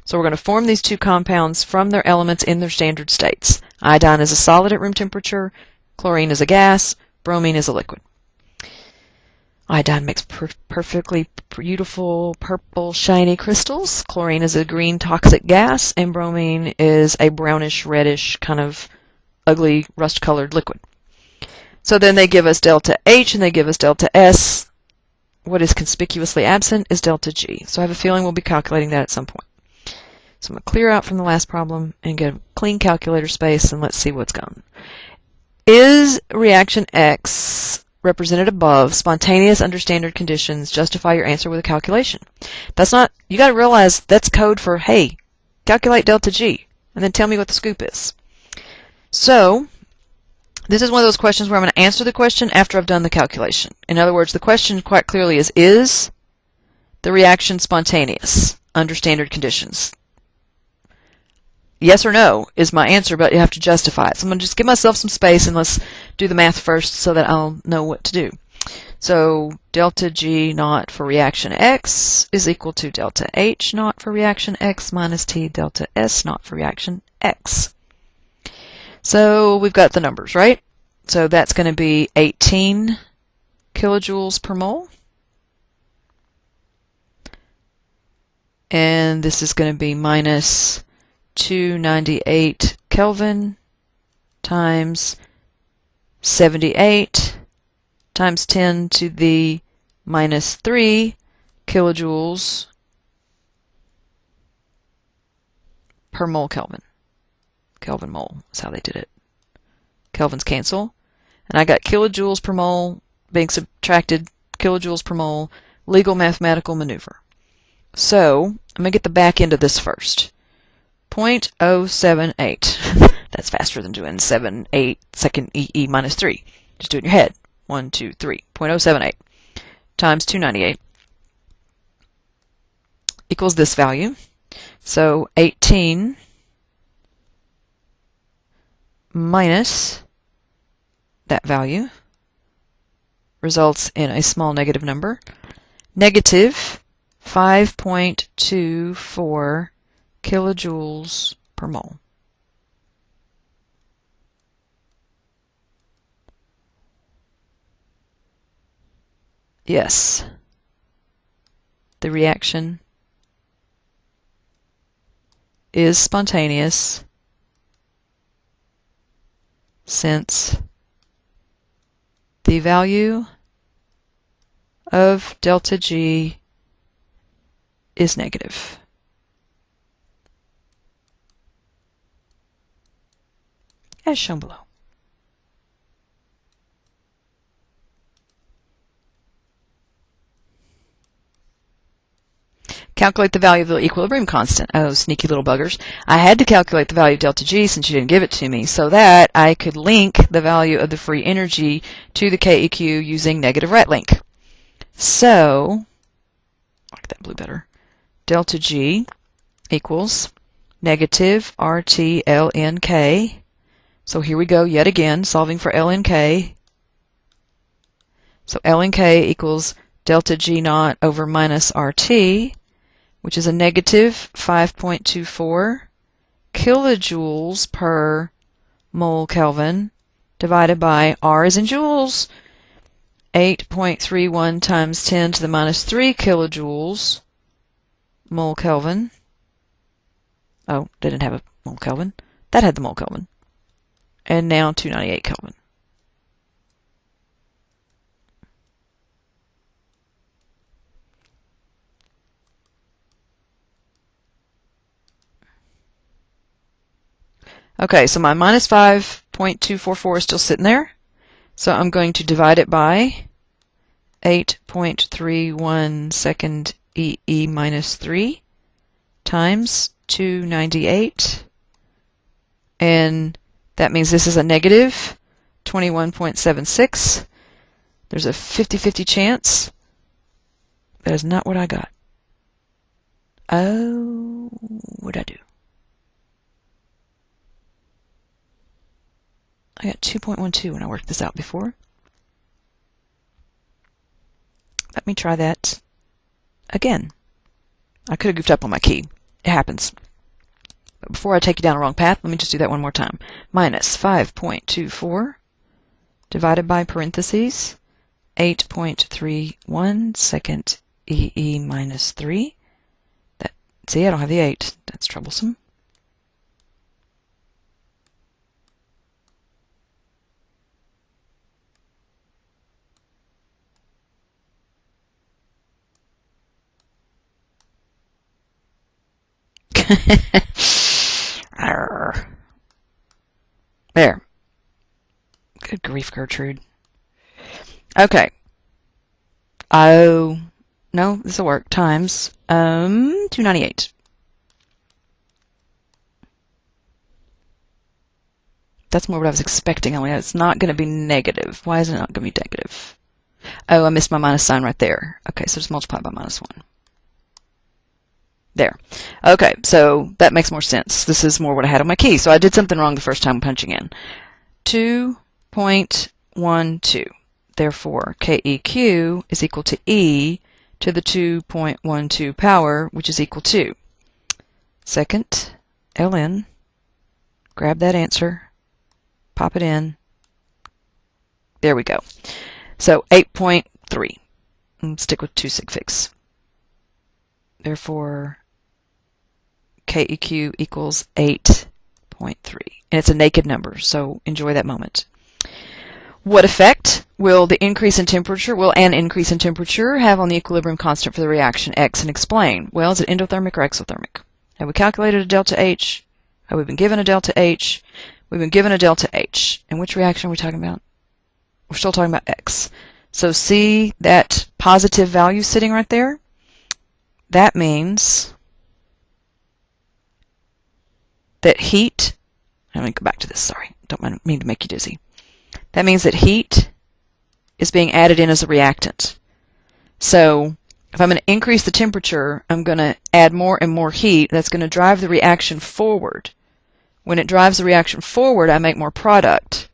Speaker 1: So we're going to form these two compounds from their elements in their standard states. Iodine is a solid at room temperature, chlorine is a gas, bromine is a liquid. Iodine makes perfectly beautiful purple shiny crystals. Chlorine is a green toxic gas, and bromine is a brownish reddish kind of ugly rust colored liquid. So then they give us delta H and they give us delta S. What is conspicuously absent is delta G. So I have a feeling we'll be calculating that at some point. So I'm going to clear out from the last problem and get a clean calculator space, and let's see what's gone. Is reaction X represented above spontaneous under standard conditions? Justify your answer with a calculation. That's not, you got to realize that's code for, hey, calculate delta G and then tell me what the scoop is. So this is one of those questions where I'm going to answer the question after I've done the calculation. In other words, the question quite clearly is the reaction spontaneous under standard conditions? Yes or no is my answer, but you have to justify it. So I'm going to just give myself some space and let's do the math first so that I'll know what to do. So delta G naught for reaction X is equal to delta H naught for reaction X minus T delta S naught for reaction X. So we've got the numbers, right? So that's going to be 18 kilojoules per mole And this is going to be minus 298 Kelvin times 78 times 10 to the minus 3 kilojoules per mole Kelvin. Kelvin mole is how they did it. Kelvins cancel. And I got kilojoules per mole being subtracted, kilojoules per mole, legal mathematical maneuver. So I'm going to get the back end of this first. 0.078. That's faster than doing 7/8 second EE minus 3. Just do it in your head. 1, 2, 3. 0.078 times 298 equals this value. So 18 minus that value results in a small negative number. Negative 5.24 kilojoules per mole. Yes, the reaction is spontaneous since the value of delta G is negative. As shown below. Calculate the value of the equilibrium constant. Oh, sneaky little buggers. I had to calculate the value of delta G since you didn't give it to me so that I could link the value of the free energy to the KEQ using negative right link. So, I like that blue better. Delta G equals negative RT ln K. So here we go yet again, solving for ln K. So ln K equals delta G naught over minus RT, which is a negative 5.24 kilojoules per mole Kelvin divided by R is in joules, 8.31 times 10 to the minus 3 kilojoules mole Kelvin. Oh, didn't have a mole Kelvin. That had the mole Kelvin. And now 298 Kelvin. Okay, so my minus 5.244 is still sitting there. So I'm going to divide it by 8.31 second EE minus 3 times 298. And that means this is a negative 21.76. There's a 50-50 chance. That is not what I got. Oh, what did I do? I got 2.12 when I worked this out before. Let me try that again. I could have goofed up on my key. It happens. But before I take you down a wrong path, let me just do that one more time. Minus 5.24 divided by parentheses 8.31 second EE minus 3. See, I don't have the 8. That's troublesome. There. Good grief, Gertrude. Okay. Oh, no, this will work. Times 298. That's more what I was expecting. Only it's not going to be negative. Why is it not going to be negative? Oh, I missed my minus sign right there. Okay, so just multiply by minus 1. There. Okay, so that makes more sense. This is more what I had on my key. So I did something wrong the first time punching in. 2.12. Therefore, KEQ is equal to E to the 2.12 power, which is equal to second ln. Grab that answer. Pop it in. There we go. So 8.3. Stick with 2 sig figs. Therefore, KEQ equals 8.3. And it's a naked number, so enjoy that moment. What effect will an increase in temperature have on the equilibrium constant for the reaction X, and explain? Well, is it endothermic or exothermic? Have we calculated a delta H? Have we been given a delta H? We've been given a delta H. And which reaction are we talking about? We're still talking about X. So see that positive value sitting right there? That means that heat, let me go back to this, sorry, don't mean to make you dizzy. That means that heat is being added in as a reactant. So if I'm going to increase the temperature, I'm going to add more and more heat. That's going to drive the reaction forward. When it drives the reaction forward, I make more product.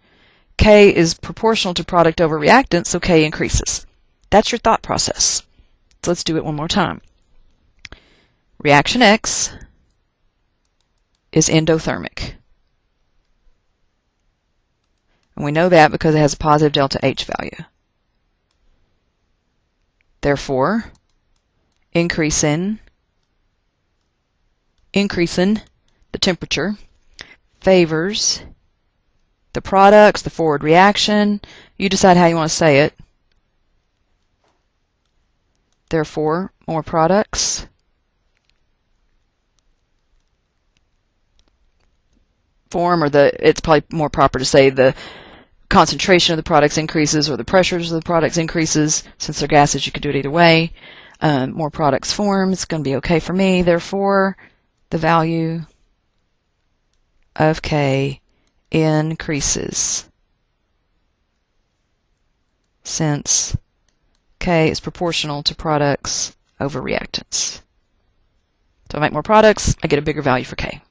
Speaker 1: K is proportional to product over reactant, so K increases. That's your thought process. So let's do it one more time. Reaction X is endothermic. And we know that because it has a positive delta H value. Therefore, increasing the temperature favors the products, the forward reaction. You decide how you want to say it. Therefore, more products form, or it's probably more proper to say the concentration of the products increases, or the pressures of the products increases. Since they're gases, you could do it either way. More products form. It's going to be okay for me. Therefore, the value of K increases, since K is proportional to products over reactants. So I make more products, I get a bigger value for K.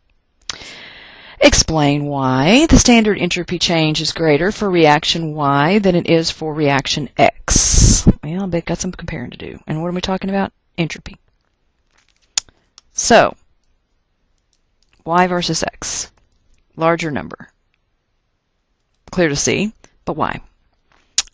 Speaker 1: Explain why the standard entropy change is greater for reaction Y than it is for reaction X. Well, they've got some comparing to do. And what are we talking about? Entropy. So, Y versus X. Larger number. Clear to see, but why?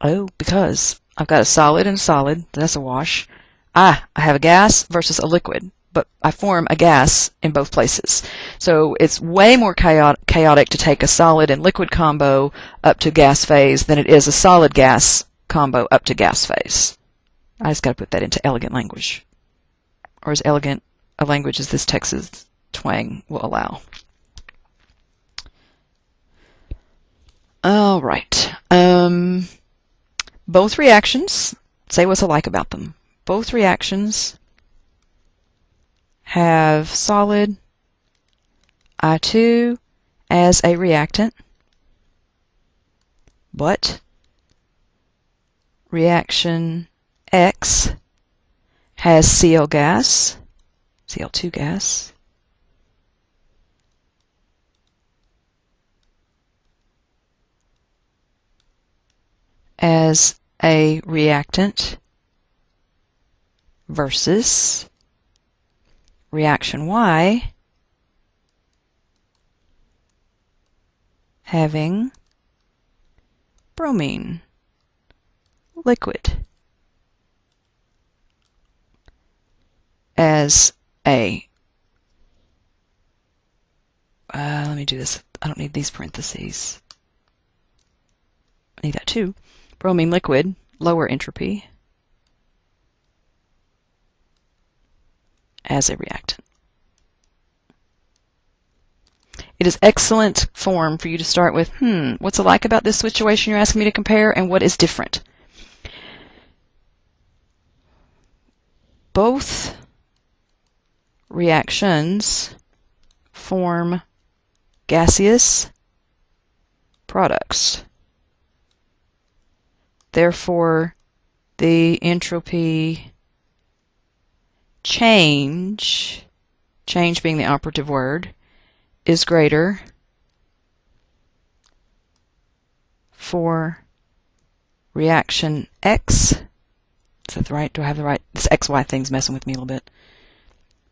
Speaker 1: Oh, because I've got a solid and a solid. That's a wash. I have a gas versus a liquid, but I form a gas in both places. So it's way more chaotic to take a solid and liquid combo up to gas phase than it is a solid gas combo up to gas phase. I just got to put that into elegant language, or as elegant a language as this Texas twang will allow. All right. Both reactions, say what's alike about them. Both reactions have solid I2 as a reactant, but reaction X has Cl gas, Cl2 gas, as a reactant versus reaction Y having bromine liquid as a let me do this. I don't need these parentheses. I need that too. Bromine liquid, lower entropy, as a reactant. It is excellent form for you to start with, what's alike about this situation you're asking me to compare, and what is different? Both reactions form gaseous products. Therefore, the entropy change being the operative word, is greater for reaction X. Is that right? Do I have the right? This XY thing's messing with me a little bit.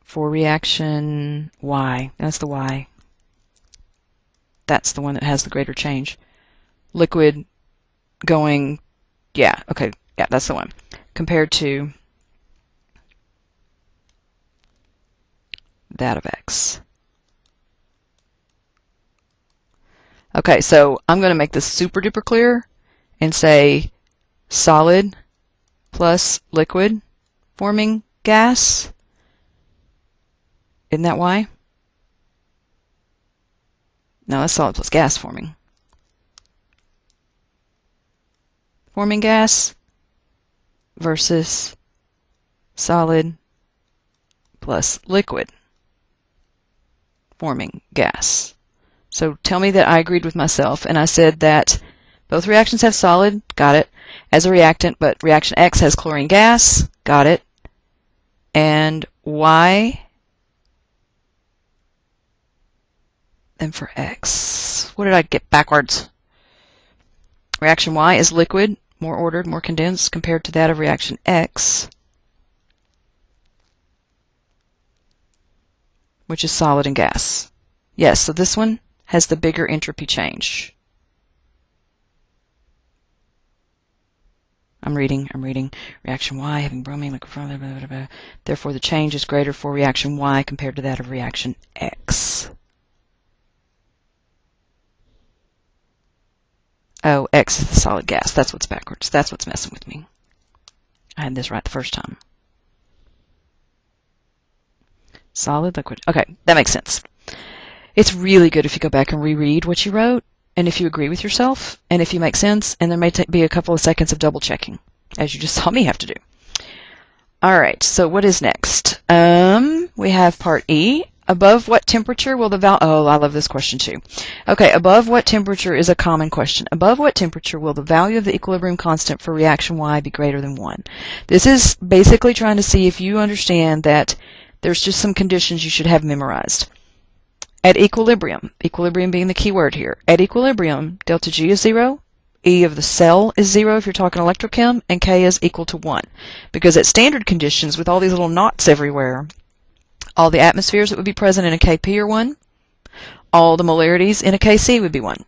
Speaker 1: For reaction Y. That's the Y. That's the one that has the greater change. Liquid going, yeah, okay, yeah, that's the one. Compared to that of X. Okay, so I'm going to make this super duper clear and say solid plus liquid forming gas. Isn't that why? No, that's solid plus gas forming. Forming gas versus solid plus liquid forming gas. So tell me that I agreed with myself, and I said that both reactions have solid, got it, as a reactant, but reaction X has chlorine gas, got it, and Y, then for X, what did I get backwards? Reaction Y is liquid, more ordered, more condensed compared to that of reaction X, which is solid and gas. Yes, so this one has the bigger entropy change. I'm reading. Reaction Y having bromine, liquid, blah, blah, blah, blah. Therefore, the change is greater for reaction Y compared to that of reaction X. Oh, X is the solid gas. That's what's backwards. That's what's messing with me. I had this right the first time. Solid, liquid. Okay, that makes sense. It's really good if you go back and reread what you wrote, and if you agree with yourself, and if you make sense, and there may be a couple of seconds of double checking, as you just saw me have to do. All right, so what is next? We have part E. Above what temperature will the value... Oh, I love this question too. Okay, above what temperature is a common question. Above what temperature will the value of the equilibrium constant for reaction Y be greater than 1? This is basically trying to see if you understand that there's just some conditions you should have memorized. At equilibrium, equilibrium being the key word here, at equilibrium, delta G is 0, E of the cell is 0 if you're talking electrochem, and K is equal to 1. Because at standard conditions, with all these little knots everywhere, all the atmospheres that would be present in a KP are 1. All the molarities in a KC would be 1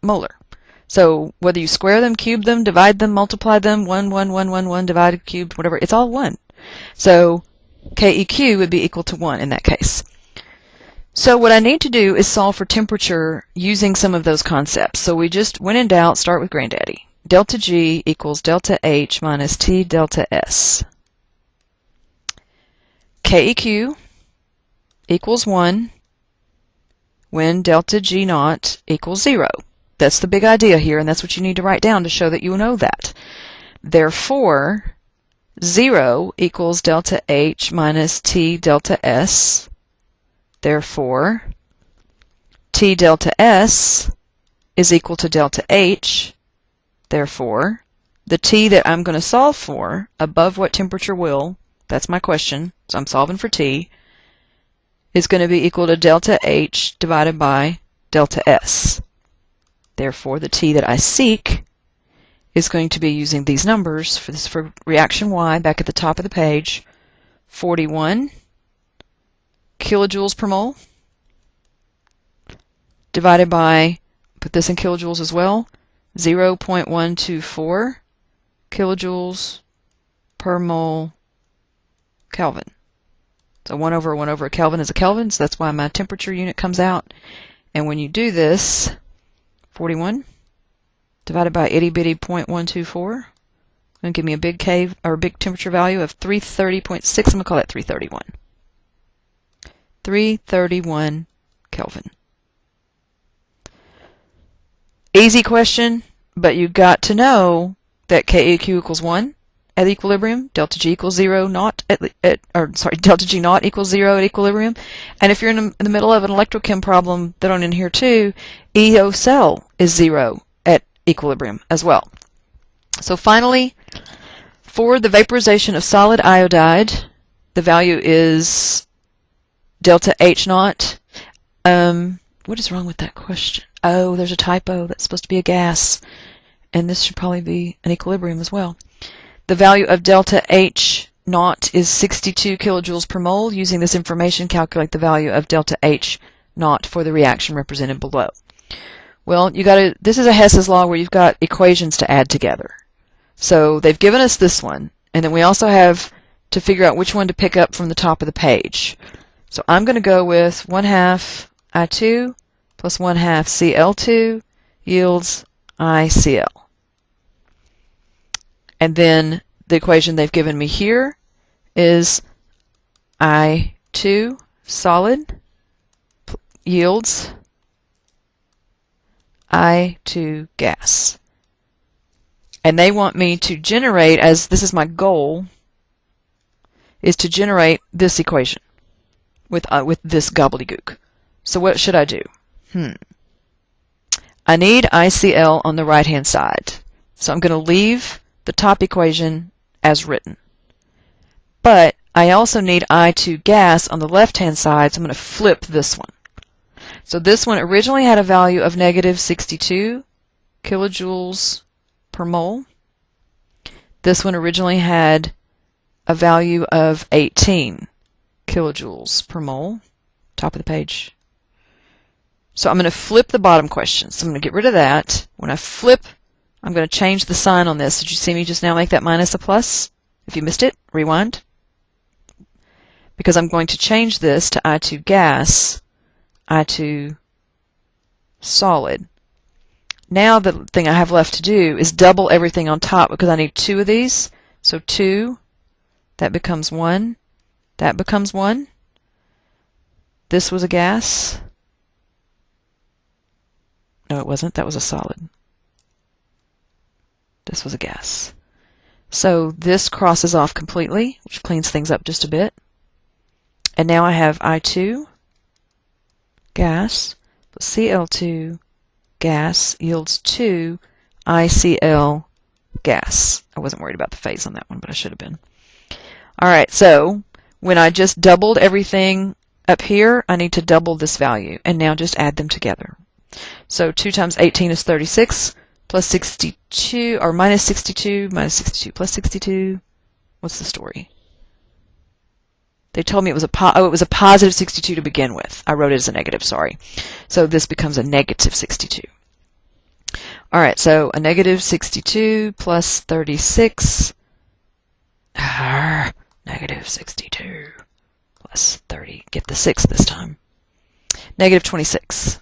Speaker 1: molar. So whether you square them, cube them, divide them, multiply them, 1, 1, 1, 1, 1, divided, cubed, whatever, it's all 1. So KEQ would be equal to 1 in that case. So what I need to do is solve for temperature using some of those concepts. So we just, when in doubt, start with granddaddy. Delta G equals delta H minus T delta S. KEQ equals 1 when delta G naught equals 0. That's the big idea here, and that's what you need to write down to show that you know that. Therefore, 0 equals delta H minus T delta S. Therefore, T delta S is equal to delta H. Therefore, the T that I'm going to solve for, above what temperature will, that's my question, so I'm solving for T, is going to be equal to delta H divided by delta S. Therefore, the T that I seek is going to be using these numbers for this for reaction Y back at the top of the page, 41 kilojoules per mole divided by, put this in kilojoules as well, 0.124 kilojoules per mole Kelvin. So 1 over a Kelvin is a Kelvin, so that's why my temperature unit comes out. And when you do this, 41 divided by itty bitty 0.124, going to give me a big big temperature value of 330.6. I'm going to call that 331. 331 Kelvin. Easy question, but you've got to know that KEQ equals 1 at equilibrium, delta G equals 0 not delta G naught equals 0 at equilibrium. And if you're in the middle of an electrochem problem that on in here too, EO cell is 0 at equilibrium as well. So finally, for the vaporization of solid iodide, the value is delta H naught. What is wrong with that question? Oh, there's a typo. That's supposed to be a gas. And this should probably be an equilibrium as well. The value of delta H naught is 62 kilojoules per mole. Using this information, calculate the value of delta H naught for the reaction represented below. Well, this is a Hess's law where you've got equations to add together. So they've given us this one, and then we also have to figure out which one to pick up from the top of the page. So I'm going to go with 1/2 I2 plus 1/2 Cl2 yields ICl. And then the equation they've given me here is I2 solid yields I2 gas. And they want me to generate, as this is my goal, is to generate this equation with this gobbledygook. So what should I do? I need ICl on the right-hand side. So I'm going to leave the top equation as written. But I also need I2 gas on the left-hand side, so I'm going to flip this one. So this one originally had a value of negative 62 kilojoules per mole. This one originally had a value of 18 kilojoules per mole. Top of the page. So I'm going to flip the bottom question. So I'm going to get rid of that. When I flip, I'm going to change the sign on this. Did you see me just now make that minus a plus? If you missed it, rewind. Because I'm going to change this to I2 gas, I2 solid. Now the thing I have left to do is double everything on top because I need 2 of these. So 2, that becomes 1, that becomes 1. This was a gas. No, it wasn't. That was a solid. This was a gas. So this crosses off completely, which cleans things up just a bit. And now I have I2 gas plus Cl2 gas yields 2 ICl gas. I wasn't worried about the phase on that one, but I should have been. All right, so when I just doubled everything up here, I need to double this value, and now just add them together. So 2 times 18 is 36, plus 62, or minus 62, minus 62, plus 62. What's the story? They told me it was it was a positive 62 to begin with. I wrote it as a negative, sorry. So this becomes a negative 62. All right, so a negative 62 plus 36. Negative 62 plus 30. Get the 6 this time. Negative 26.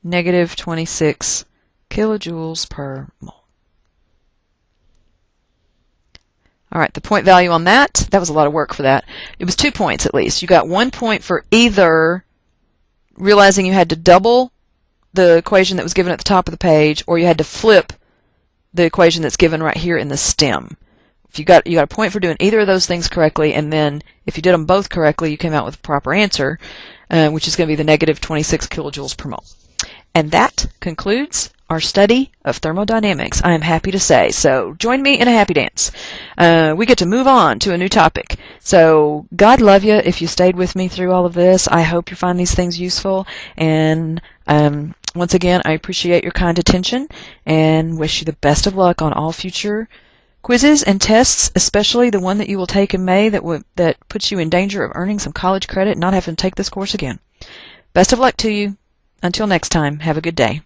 Speaker 1: Negative 26 kilojoules per mole. All right, the point value on that was a lot of work for that. It was 2 points at least. You got 1 point for either realizing you had to double the equation that was given at the top of the page, or you had to flip the equation that's given right here in the stem. If you got a point for doing either of those things correctly, and then if you did them both correctly, you came out with a proper answer, which is going to be the negative 26 kilojoules per mole. And that concludes our study of thermodynamics, I am happy to say. So join me in a happy dance. We get to move on to a new topic. So God love you if you stayed with me through all of this. I hope you find these things useful. And once again, I appreciate your kind attention and wish you the best of luck on all future quizzes and tests, especially the one that you will take in May that puts you in danger of earning some college credit and not having to take this course again. Best of luck to you. Until next time, have a good day.